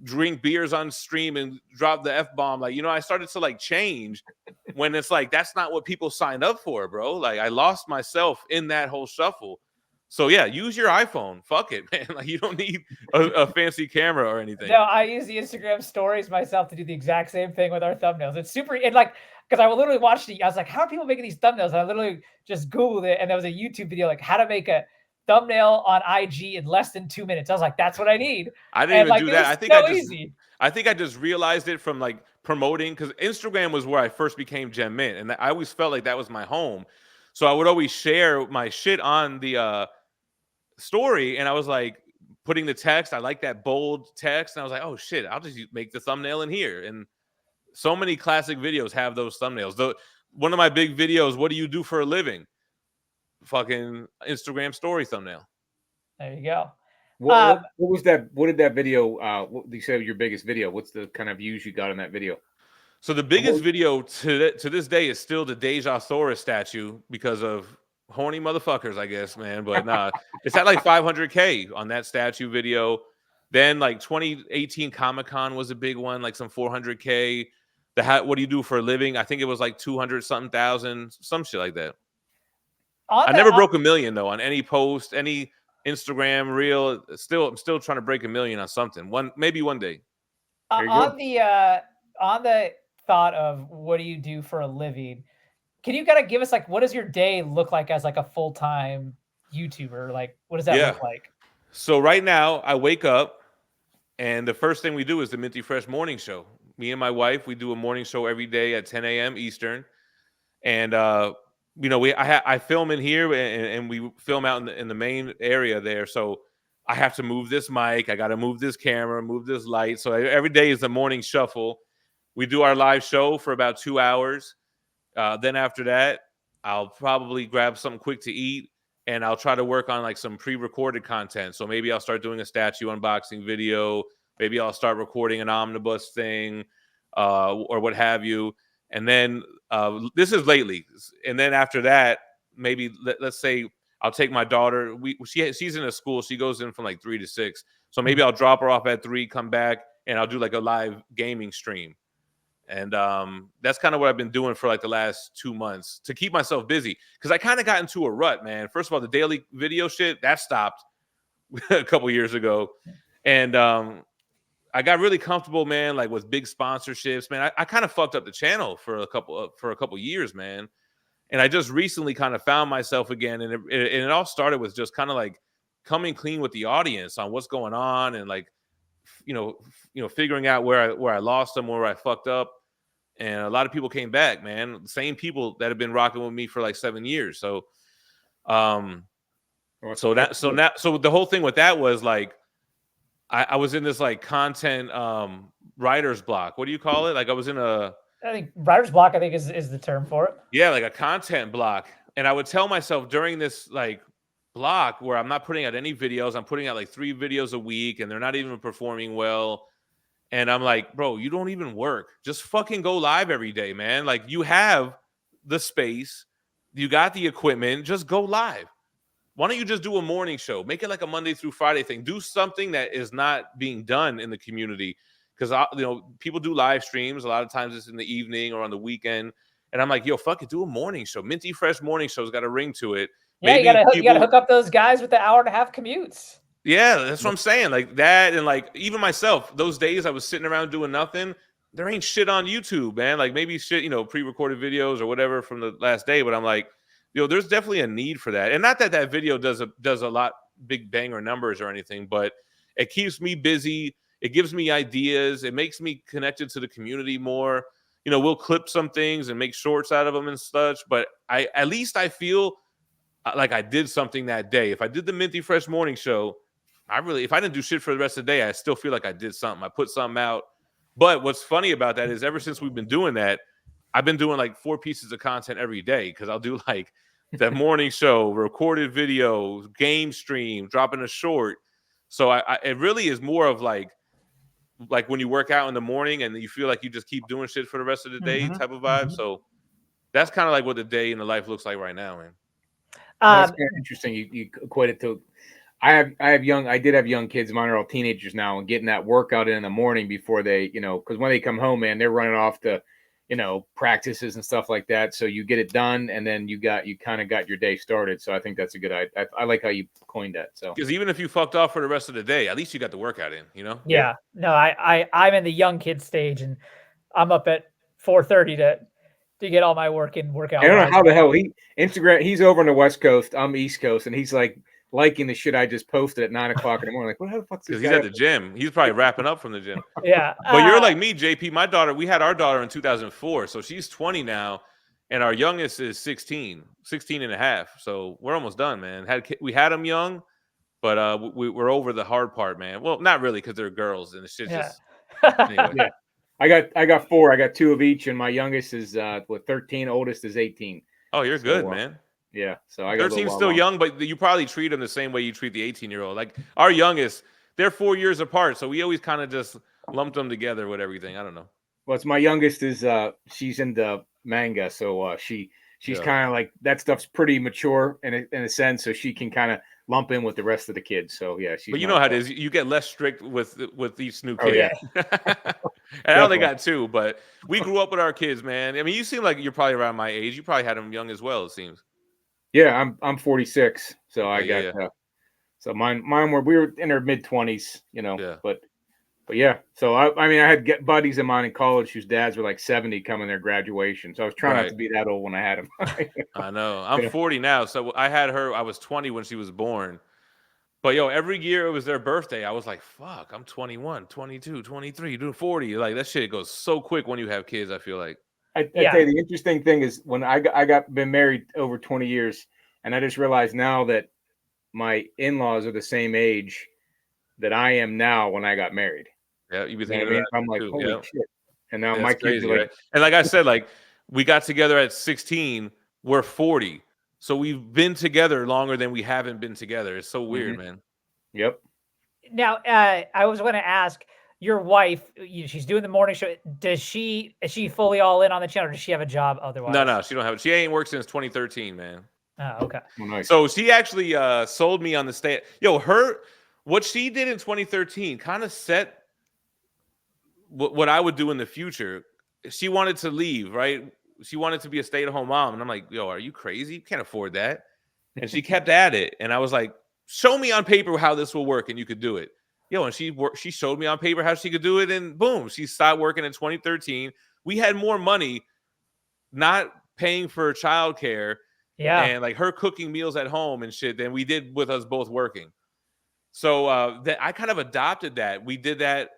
drink beers on stream and drop the F-bomb. Like, I started to like change when it's like, that's not what people signed up for, bro. Like I lost myself in that whole shuffle. So yeah, use your iPhone. Fuck it, man. Like you don't need a fancy camera or anything. No, I use the Instagram stories myself to do the exact same thing with our thumbnails. It's super, and like, because I literally watched it. I was like, how are people making these thumbnails? And I literally just Googled it, and there was a YouTube video like how to make a thumbnail on IG in less than 2 minutes. I was like, that's what I need. I didn't even do that. I think I just realized it from like promoting, because Instagram was where I first became Gem Mint, and I always felt like that was my home. So I would always share my shit on the story, and I was like, putting the text. I like that bold text. And I was like, oh shit, I'll just make the thumbnail in here. And so many classic videos have those thumbnails. One of my big videos, what do you do for a living? Fucking Instagram story thumbnail. There you go. What was that? What did that video? What did you say was your biggest video? What's the kind of views you got in that video? So the biggest video to this day is still the Deja Thoris statue because of horny motherfuckers, I guess, man. But nah, it's at like 500K on that statue video. Then like 2018 Comic-Con was a big one, like some 400K. What do you do for a living? I think it was like 200 something thousand, some shit like that. I never broke a million though on any post, any Instagram reel. I'm still trying to break a million on something. Maybe one day. On the thought of what do you do for a living, can you kind of give us like what does your day look like as like a full-time YouTuber? Like what does that look like? So right now I wake up and the first thing we do is the Minty Fresh morning show. Me and my wife, we do a morning show every day at 10 a.m. Eastern. And you know, I film in here and we film out in the main area there. So I have to move this mic, I got to move this camera, move this light. So every day is the morning shuffle. We do our live show for about 2 hours. Then after that, I'll probably grab something quick to eat and I'll try to work on like some pre-recorded content. So maybe I'll start doing a statue unboxing video. Maybe I'll start recording an omnibus thing or what have you. And then this is lately. And then after that, maybe let's say I'll take my daughter. She's in a school. She goes in from like 3 to 6. So maybe I'll drop her off at 3, come back, and I'll do like a live gaming stream. And that's kind of what I've been doing for like the last 2 months to keep myself busy. Because I kind of got into a rut, man. First of all, the daily video shit, that stopped a couple years ago. And I got really comfortable, man, like with big sponsorships, man. I kind of fucked up the channel for a couple years, man. And I just recently kind of found myself again. And it all started with just kind of like coming clean with the audience on what's going on and like, you know, figuring out where I lost them, where I fucked up. And a lot of people came back, man. The same people that have been rocking with me for like 7 years. So, so the whole thing with that was like, I was in this like content writer's block. What do you call it? Like I was in I think writer's block, I think is the term for it. Yeah, like a content block. And I would tell myself during this like block where I'm not putting out any videos, I'm putting out like 3 videos a week and they're not even performing well. And I'm like, bro, you don't even work. Just fucking go live every day, man. Like you have the space, you got the equipment, just go live. Why don't you just do a morning show? Make it like a Monday through Friday thing. Do something that is not being done in the community. Because, you know, people do live streams. A lot of times it's in the evening or on the weekend. And I'm like, yo, fuck it. Do a morning show. Minty Fresh morning show's got a ring to it. Yeah, you gotta hook up those guys with the 1.5-hour commutes. Yeah, that's what I'm saying. Like that. And like even myself, those days I was sitting around doing nothing. There ain't shit on YouTube, man. Like maybe shit, you know, pre-recorded videos or whatever from the last day. But I'm like, you know, there's definitely a need for that. And not that that video does a lot big banger numbers or anything, but it keeps me busy. It gives me ideas. It makes me connected to the community more. You know, we'll clip some things and make shorts out of them and such. But at least I feel like I did something that day. If I did the Minty Fresh morning show, if I didn't do shit for the rest of the day, I still feel like I did something. I put something out. But what's funny about that is ever since we've been doing that, I've been doing like 4 pieces of content every day because I'll do like that morning show, recorded videos, game stream, dropping a short. So it really is more of like when you work out in the morning and you feel like you just keep doing shit for the rest of the day type of vibe. So that's kind of like what the day in the life looks like right now, man. That's kind of interesting. You equate it to. I did have young kids. Mine are all teenagers now, and getting that workout in the morning before they, you know, because when they come home, man, they're running off to, you know, practices and stuff like that. So you get it done, and then you kind of got your day started. So I think that's a good idea. I like how you coined that. So because even if you fucked off for the rest of the day, at least you got the workout in, you know? Yeah. No, I'm in the young kid stage, and I'm up at 4:30 to get all my workout. I don't know how the hell he's over on the West Coast. I'm East Coast, and he's like liking the shit I just posted at 9 o'clock in the morning. Like, what the fuck's this? Because he's at the gym. He's probably wrapping up from the gym. Yeah. But you're like me, JP. My daughter, we had our daughter in 2004. So she's 20 now. And our youngest is 16 and a half. So we're almost done, man. We had them young, But we're over the hard part, man. Well, not really, because they're girls, and it's just anyway. Yeah. I got 4. I got 2 of each, and my youngest is 13, oldest is 18. Oh, you're good, man. Yeah, so I got 13's still young, but you probably treat them the same way you treat the 18-year-old. Like our youngest, they're 4 years apart, so we always kind of just lumped them together with everything. I don't know. Well, it's my youngest is she's into manga, so she's kind of like that stuff's pretty mature in a sense, so she can kind of lump in with the rest of the kids. So yeah, she's. But you know how it is. You get less strict with each new kid. Oh, yeah. And I only got 2, but we grew up with our kids, man. I mean, you seem like you're probably around my age. You probably had them young as well, it seems. Yeah, I'm 46, so I got so mine we were in our mid-20s, you know. Yeah. But yeah, so I mean, I had buddies of mine in college whose dads were like 70 coming their graduation. So I was trying not to be that old when I had them. I know. I'm 40 now. So I had her, I was 20 when she was born. But yo, every year it was their birthday. I was like, fuck, I'm 21, 22, 23, doing 40. Like that shit goes so quick when you have kids, I feel like. I tell you, the interesting thing is when I got been married over 20 years, and I just realized now that my in-laws are the same age that I am now when I got married. Yeah, you be thinking I'm like, holy shit. And now my kids crazy, are like, right? And like I said, like we got together at 16, we're 40. So we've been together longer than we haven't been together. It's so weird, man. Yep. Now, I was going to ask your wife, she's doing the morning show. Is she fully all in on the channel, or does she have a job otherwise? No, she don't have it. She ain't worked since 2013, man. Oh, okay. Oh, nice. So she actually sold me on the state. Yo, what she did in 2013 kind of set what I would do in the future. She wanted to leave, right? She wanted to be a stay-at-home mom. And I'm like, yo, are you crazy? You can't afford that. And she kept at it. And I was like, show me on paper how this will work and you could do it. Yo, and she showed me on paper how she could do it. And boom, she stopped working in 2013. We had more money not paying for childcare and like her cooking meals at home and shit than we did with us both working. So that I kind of adopted that. We did that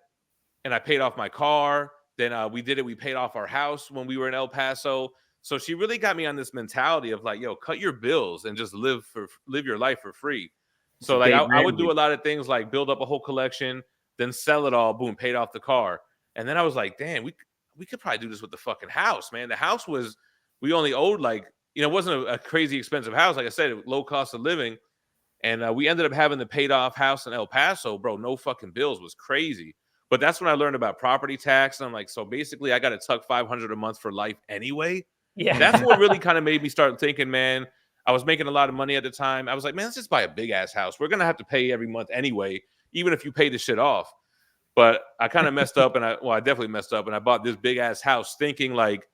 and I paid off my car. Then we paid off our house when we were in El Paso. So she really got me on this mentality of like, yo, cut your bills and just live your life for free. So like I would do a lot of things like build up a whole collection, then sell it all, boom, paid off the car. And then I was like, damn, we could probably do this with the fucking house, man. The house we only owed like, it wasn't a crazy expensive house. Like I said, low cost of living. And we ended up having the paid off house in El Paso, bro. No fucking bills, was crazy. But that's when I learned about property tax. And I'm like, so basically I got to tuck $500 a month for life anyway. Yeah. That's what really kind of made me start thinking, man, I was making a lot of money at the time. I was like, man, let's just buy a big ass house. We're going to have to pay every month anyway, even if you pay the shit off. But I kind of messed up I definitely messed up. And I bought this big ass house thinking like,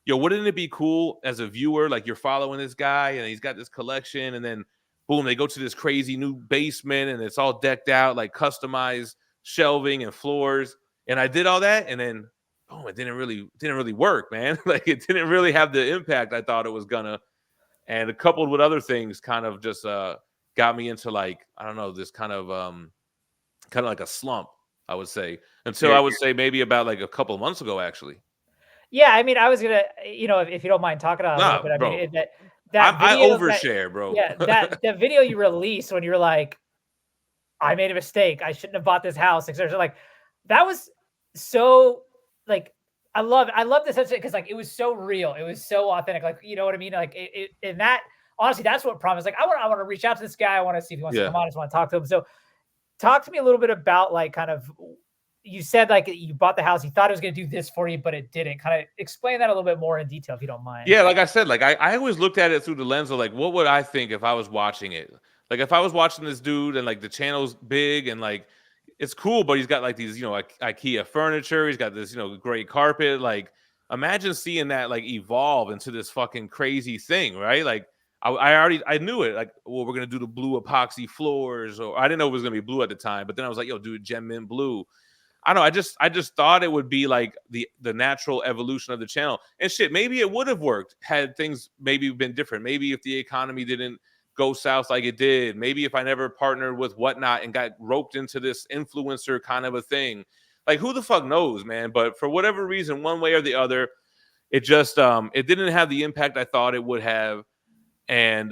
yo, wouldn't it be cool as a viewer? Like you're following this guy and he's got this collection and then boom, they go to this crazy new basement and it's all decked out, like customized shelving and floors. And I did all that. And then boom, it didn't really work, man. Like it didn't really have the impact I thought it was gonna. And coupled with other things kind of just got me into like, I don't know, this kind of like a slump, I would say. Until I would say maybe about like a couple of months ago, actually. Yeah, I mean, I was gonna, if you don't mind talking about it a little bit, I mean, that video, I overshare, bro. Yeah, the video you released when you're like, I made a mistake, I shouldn't have bought this house, etc. Like, that was so like, I love this because like it was so real, it was so authentic, like you know what I mean, like and that honestly, that's what promised. Like, I want to reach out to this guy, I want to see if he wants to come on, I just want to talk to him. So, talk to me a little bit about like kind of. You said like you bought the house, you thought it was going to do this for you, but it didn't. Kind of explain that a little bit more in detail, if you don't mind. Yeah, like I said, like I always looked at it through the lens of like, what would I think if I was watching it? Like if I was watching this dude and like the channel's big and like it's cool, but he's got like these, like IKEA furniture, he's got this, great carpet. Like imagine seeing that like evolve into this fucking crazy thing, right? Like I knew it. Like, well, we're gonna do the blue epoxy floors, or I didn't know it was gonna be blue at the time, but then I was like, yo, dude, Gem Mint blue. I don't know. I just thought it would be like the natural evolution of the channel. And shit, maybe it would have worked had things maybe been different. Maybe if the economy didn't go south like it did. Maybe if I never partnered with Whatnot and got roped into this influencer kind of a thing. Like who the fuck knows, man? But for whatever reason, one way or the other, it just it didn't have the impact I thought it would have. And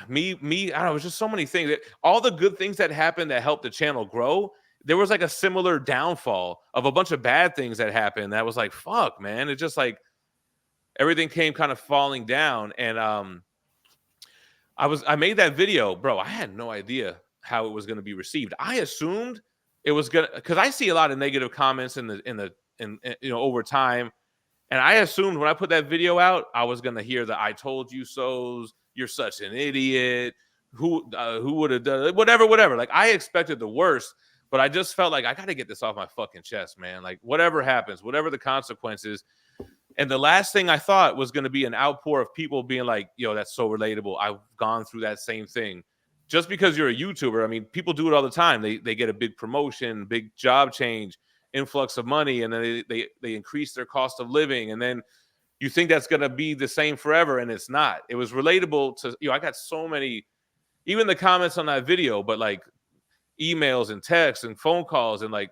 me, I don't know, it was just so many things. All the good things that happened that helped the channel grow, there was like a similar downfall of a bunch of bad things that happened. That was like, fuck, man. It just like everything came kind of falling down. And I made that video, bro. I had no idea how it was going to be received. I assumed it was gonna, because I see a lot of negative comments in over time. And I assumed when I put that video out, I was gonna hear the "I told you so's," "You're such an idiot," who would have done it, whatever. Like I expected the worst, but I just felt like I got to get this off my fucking chest, man. Like whatever happens, whatever the consequences. And the last thing I thought was going to be an outpour of people being like, "Yo, that's so relatable. I've gone through that same thing." Just because you're a YouTuber, I mean, people do it all the time. They get a big promotion, big job change, influx of money, and then they increase their cost of living, and then you think that's going to be the same forever, and it's not. It was relatable to I got so many, even the comments on that video, but like emails and texts and phone calls, and like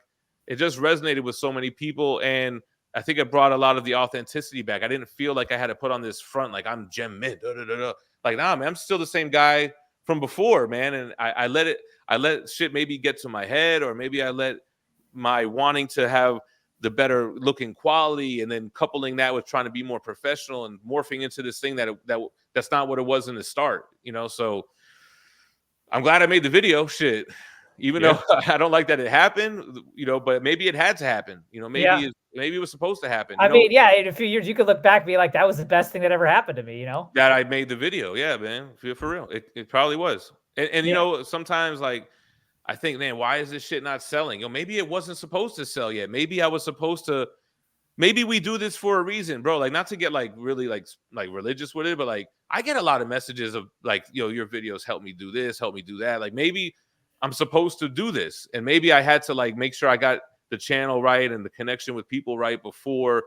it just resonated with so many people. And I think it brought a lot of the authenticity back. I didn't feel like I had to put on this front like I'm Gem Mint. Like, nah, man, I'm still the same guy from before, man. And I let shit maybe get to my head, or maybe I let my wanting to have the better looking quality, and then coupling that with trying to be more professional and morphing into this thing that's not what it was in the start, So I'm glad I made the video. Shit, even though I don't like that it happened, but maybe it had to happen. Maybe it was supposed to happen. I mean, yeah, in a few years you could look back and be like, that was the best thing that ever happened to me. That I made the video. Yeah, man, for real, it probably was. And sometimes like I think, man, why is this shit not selling? Maybe it wasn't supposed to sell yet. Maybe I was supposed to. Maybe we do this for a reason, bro. Like, not to get like really like religious with it, but like I get a lot of messages of like, your videos help me do this, help me do that. Like maybe I'm supposed to do this, and maybe I had to like make sure I got the channel right and the connection with people right before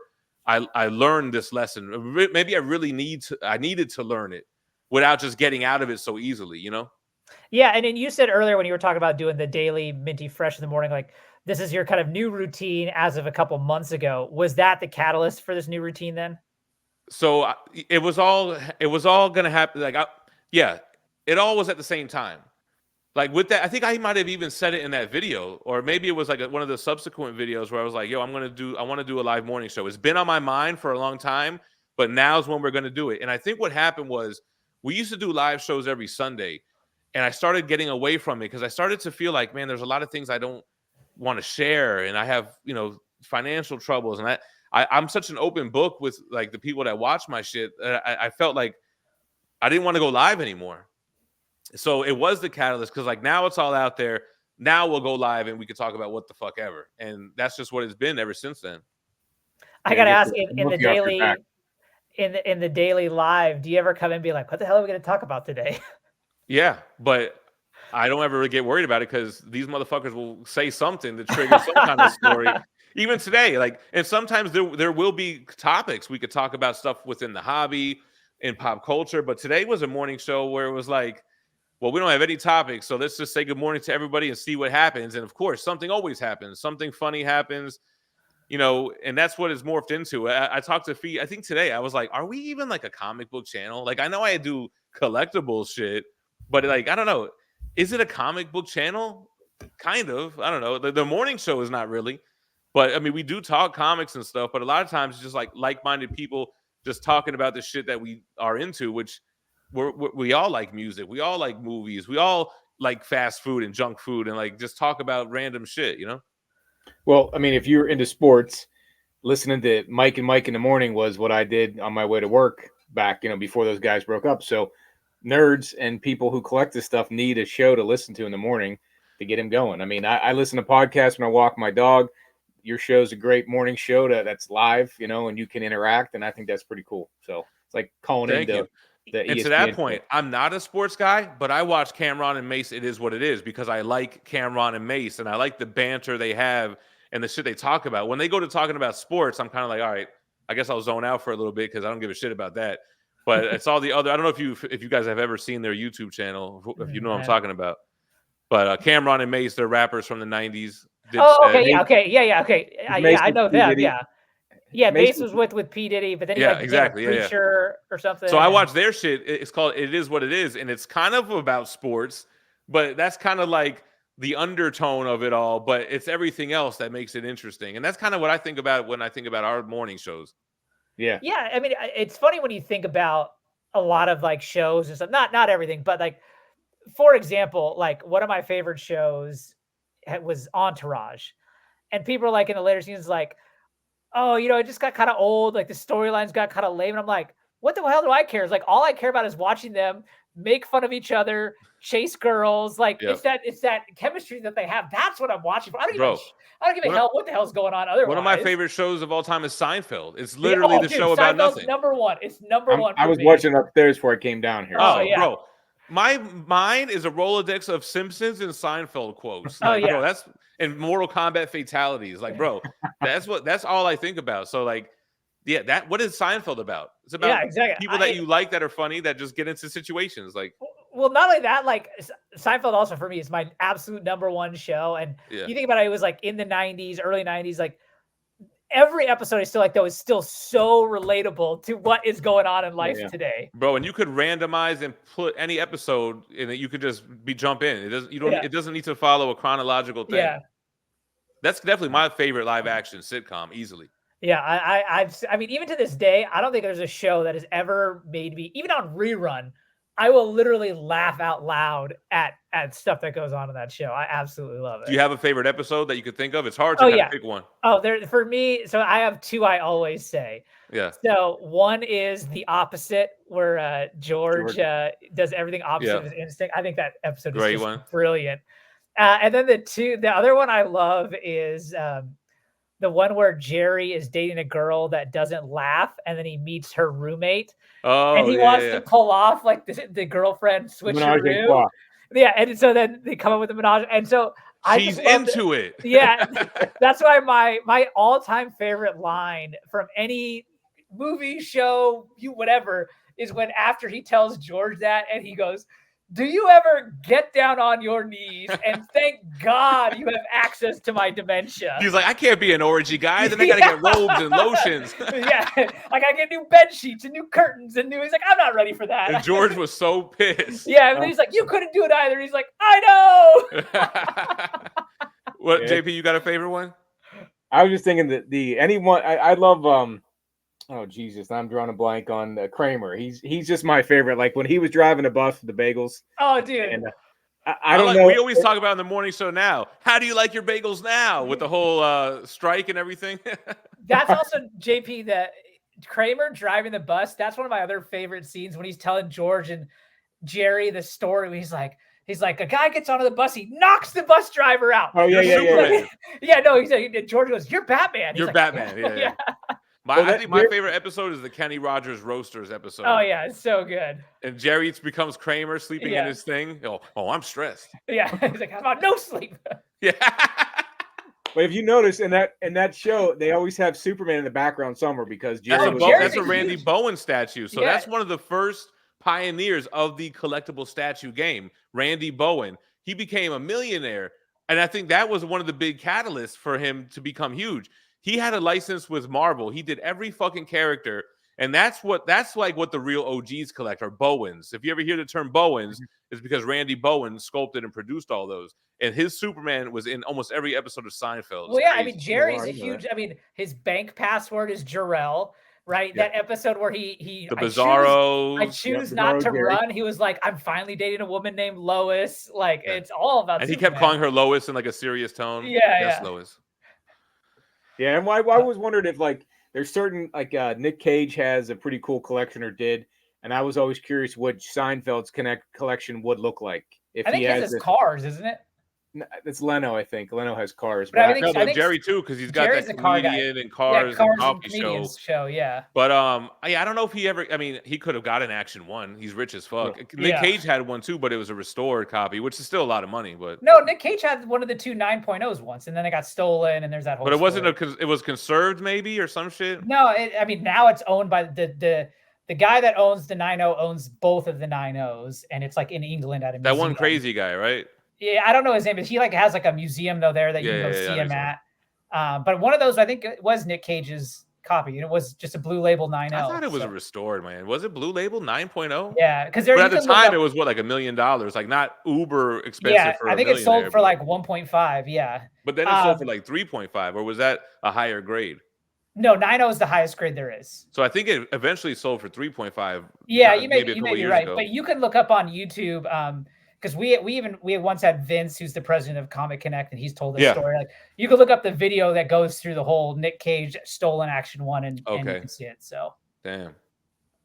I learned this lesson. Maybe I needed to learn it without just getting out of it so easily, Yeah, and then you said earlier when you were talking about doing the daily minty fresh in the morning, like this is your kind of new routine as of a couple months ago. Was that the catalyst for this new routine then? So it was all going to happen. Like, it all was at the same time. Like with that, I think I might have even said it in that video, or maybe it was like one of the subsequent videos where I was like, yo, I want to do a live morning show. It's been on my mind for a long time, but now's when we're going to do it. And I think what happened was we used to do live shows every Sunday, and I started getting away from it because I started to feel like, man, there's a lot of things I don't want to share, and I have, financial troubles, and I'm such an open book with like the people that watch my shit. I felt like I didn't want to go live anymore. So it was the catalyst, because like now it's all out there. Now we'll go live and we can talk about what the fuck ever. And that's just what it's been ever since then. I gotta ask, in the daily live, do you ever come in and be like, what the hell are we going to talk about today? Yeah, but I don't ever get worried about it, because these motherfuckers will say something to trigger some kind of story. Even today, like, and sometimes there will be topics we could talk about, stuff within the hobby, in pop culture. But today was a morning show where it was like, well, we don't have any topics, so let's just say good morning to everybody and see what happens. And of course, something always happens. Something funny happens, and that's what it's morphed into. I talked to Fee, I think today, I was like, are we even like a comic book channel? Like, I know I do collectibles shit, but like, I don't know. Is it a comic book channel? Kind of. I don't know. The morning show is not really. But I mean, we do talk comics and stuff, but a lot of times it's just like like-minded people just talking about the shit that we are into, which we all like music. We all like movies. We all like fast food and junk food, and like just talk about random shit, Well, I mean, if you're into sports, listening to Mike and Mike in the morning was what I did on my way to work back, before those guys broke up. So nerds and people who collect this stuff need a show to listen to in the morning to get him going. I mean, I listen to podcasts when I walk my dog. Your show's a great morning show that's live, and you can interact. And I think that's pretty cool. So it's like calling into the and ESPN to that point, I'm not a sports guy, but I watch Cameron and Mace. It is what it is, because I like Cameron and Mace, and I like the banter they have and the shit they talk about. When they go to talking about sports, I'm kind of like, all right, I guess I'll zone out for a little bit because I don't give a shit about that. But it's all the other. I don't know if you guys have ever seen their YouTube channel, if you know what I'm talking about. But Cameron and Mace, they're rappers from the '90s. Oh, okay, yeah, okay, yeah, okay, yeah, I know them, yeah. Yeah, Mace Mace was with P Diddy, but then he Yeah, became exactly. a Yeah, yeah. preacher or something. So I and- watched their shit. It's called It Is What It Is, and it's kind of about sports, but that's kind of like the undertone of it all. But it's everything else that makes it interesting, and that's kind of what I think about when I think about our morning shows. Yeah. Yeah, I mean, it's funny when you think about a lot of like shows and stuff. Not everything, but like for example, like one of my favorite shows was Entourage, and people are like in the later seasons like, oh, it just got kind of old. Like the storylines got kind of lame. And I'm like, what the hell do I care? It's like all I care about is watching them make fun of each other, chase girls. Like Yep. it's that chemistry that they have. That's what I'm watching for. I don't Bro, give a hell what the hell's going on otherwise. one of my favorite shows of all time is Seinfeld. It's literally the dude, show about Seinfeld's nothing. number one. It's number one. I was watching upstairs before I came down here. Oh, so. yeah. bro. My mind is a Rolodex of Simpsons and Seinfeld quotes. Like, bro, that's and Mortal Kombat fatalities. Like, bro, that's all I think about. So, like, yeah, what is Seinfeld about? It's about people that you like that are funny that just get into situations. Like, well, not only that, like Seinfeld also for me is my absolute number one show. And you think about it, it was like in the 90s, early 90s, like every episode I still like though is still so relatable to what is going on in life today, bro. And you could randomize and put any episode in it. You could just jump in. It doesn't need to follow a chronological thing. Yeah, that's definitely my favorite live action sitcom, easily. Yeah, I mean, even to this day, I don't think there's a show that has ever made me, even on rerun, I will literally laugh out loud at stuff that goes on in that show. I absolutely love it. Do you have a favorite episode that you could think of? It's hard to kind of pick one. Oh, for me, so I have two I always say. Yeah. So one is The Opposite, where George does everything opposite of his instinct. I think that episode is just brilliant. And then the other one I love is the one where Jerry is dating a girl that doesn't laugh, and then he meets her roommate. Oh, and he wants to pull off like the girlfriend switcheroo. Yeah, and so then they come up with a menage, and so she's into it. Yeah, that's why my all-time favorite line from any movie, show, whatever, is when after he tells George that, and he goes, "Do you ever get down on your knees and thank God you have access to my dementia?" He's like, I can't be an orgy guy. Then I got to get robes and lotions. Yeah, I got to get new bed sheets and new curtains and new. He's like, I'm not ready for that. And George was so pissed. Yeah, and he's like, you couldn't do it either. He's like, I know. What, JP? You got a favorite one? I was just thinking that I love. Oh Jesus! I'm drawing a blank on Kramer. He's just my favorite. Like when he was driving a bus with the bagels. Oh, dude! And, I don't know. We always talk about in the morning show now. How do you like your bagels now with the whole strike and everything? That's also JP. That Kramer driving the bus. That's one of my other favorite scenes when he's telling George and Jerry the story. He's like, a guy gets onto the bus, he knocks the bus driver out. Oh yeah. Yeah. No, he's like, George goes, "You're Batman." You're Batman. Yeah. I think my favorite episode is the Kenny Rogers Roasters episode. Oh yeah, it's so good. And Jerry becomes Kramer sleeping in his thing. Oh, I'm stressed. Yeah, he's like, "How about no sleep?" Yeah. But if you notice in that show, they always have Superman in the background somewhere because that's a Randy Bowen statue. So that's one of the first pioneers of the collectible statue game. Randy Bowen. He became a millionaire, and I think that was one of the big catalysts for him to become huge. He had a license with Marvel. He did every fucking character. And that's like what the real OGs collect are Bowens. If you ever hear the term Bowens, it's because Randy Bowen sculpted and produced all those. And his Superman was in almost every episode of Seinfeld. Well, yeah, I mean, Jerry's a huge, I mean, his bank password is Jarrell, right? Yeah. That episode where the Bizarros. I choose not to run. He was like, I'm finally dating a woman named Lois. Like, it's all about And Superman. He kept calling her Lois in like a serious tone. Yeah. Lois. Yeah, and I always wondered if like there's certain like Nick Cage has a pretty cool collection or did, and I was always curious what Seinfeld's collection would look like if I think he has cars, isn't it? It's Leno, I think. Leno has cars. But I think Jerry too, because he's got Jerry's that comedian and cars and coffee show. Yeah. But I don't know if he ever. I mean, he could have got an Action 1. He's rich as fuck. Yeah. Nick Cage had one too, but it was a restored copy, which is still a lot of money. But no, Nick Cage had one of the two 9.0s once, and then it got stolen, and there's that whole. But it wasn't it was conserved maybe or some shit. No, I mean now it's owned by the guy that owns the 9.0 owns both of the 9.0s, and it's like in England at a museum. That one crazy guy, right? Yeah, I don't know his name, but he has like a museum though there that you can go see him at. But one of those, I think it was Nick Cage's copy, and it was just a Blue Label 9.0. I thought it was restored, man. Was it Blue Label 9.0? Yeah, because but at the time it was what, like $1 million, like not uber expensive. Yeah, for I think it sold for like 1.5. Yeah, but then it sold for like 3.5, or was that a higher grade? No, 9.0 is the highest grade there is. So I think it eventually sold for 3.5. Yeah, you may be right, but you can look up on YouTube. Because we once had Vince, who's the president of Comic Connect, and he's told this story. Like, you can look up the video that goes through the whole Nick Cage stolen action one, and you can see it. So damn.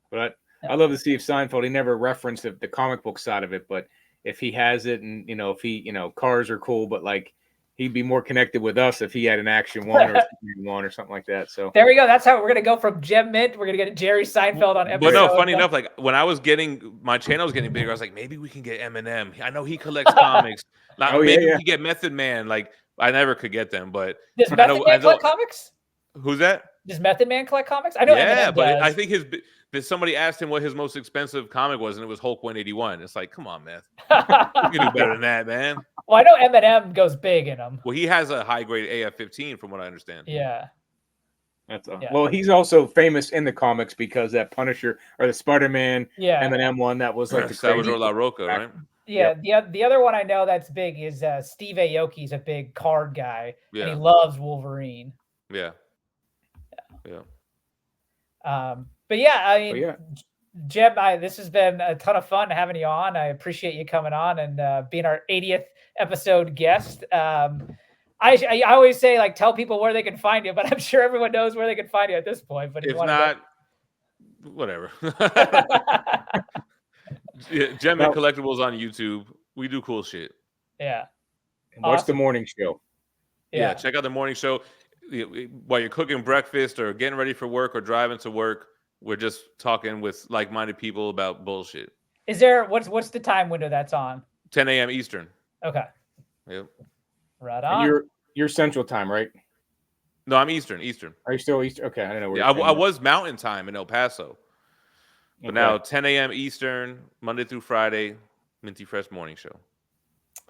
But I love to see if Seinfeld, he never referenced the comic book side of it, but if he has it, and if he, cars are cool, but like he'd be more connected with us if he had an action one or one or something like that. So there we go. That's how we're gonna go from Gem Mint. We're gonna get Jerry Seinfeld on episode. But no, funny enough, like when I was getting my channel was getting bigger, I was like, maybe we can get Eminem. I know he collects comics. Like, maybe we can get Method Man. Like I never could get them, but does Method Man collect comics? Who's that? Does Method Man collect comics? I know. Yeah, Eminem but does. I think somebody asked him what his most expensive comic was, and it was Hulk 181. It's like, come on, Meth. You can do better than that, man. Well, I know Eminem goes big in them. Well, he has a high grade AF-15, from what I understand. Yeah. That's all. Yeah. Well, he's also famous in the comics because that Punisher or the Spider-Man Eminem one that was like the Salvador La Roca, right? Yeah. The other one I know that's big is Steve Aoki's a big card guy, and he loves Wolverine. Yeah. But yeah, I mean, Jeb, this has been a ton of fun having you on. I appreciate you coming on and being our 80th episode guest. I always say, like, tell people where they can find you, but I'm sure everyone knows where they can find you at this point. But if not, whatever. Gem Mint Collectibles on YouTube. We do cool shit. Yeah. Watch the morning show. Yeah, check out the morning show. While you're cooking breakfast or getting ready for work or driving to work, we're just talking with like-minded people about bullshit. Is there what's the time window that's on? 10 a.m. Eastern. Okay. Yep. Right on. And you're Central Time, right? No, I'm Eastern. Are you still Eastern? Okay, I don't know where. Yeah, I was Mountain Time in El Paso, but now 10 a.m. Eastern, Monday through Friday, Minty Fresh Morning Show.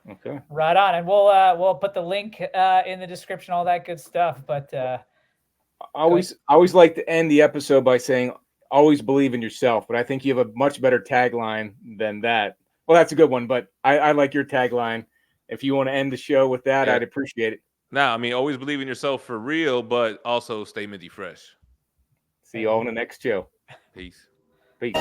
Okay. Right on, and we'll put the link in the description, all that good stuff. But I always like to end the episode by saying, "Always believe in yourself." But I think you have a much better tagline than that. Well, that's a good one, but I like your tagline. If you want to end the show with that, I'd appreciate it. Now, I mean, always believe in yourself for real, but also stay minty fresh. See you all in the next show. Peace. Peace.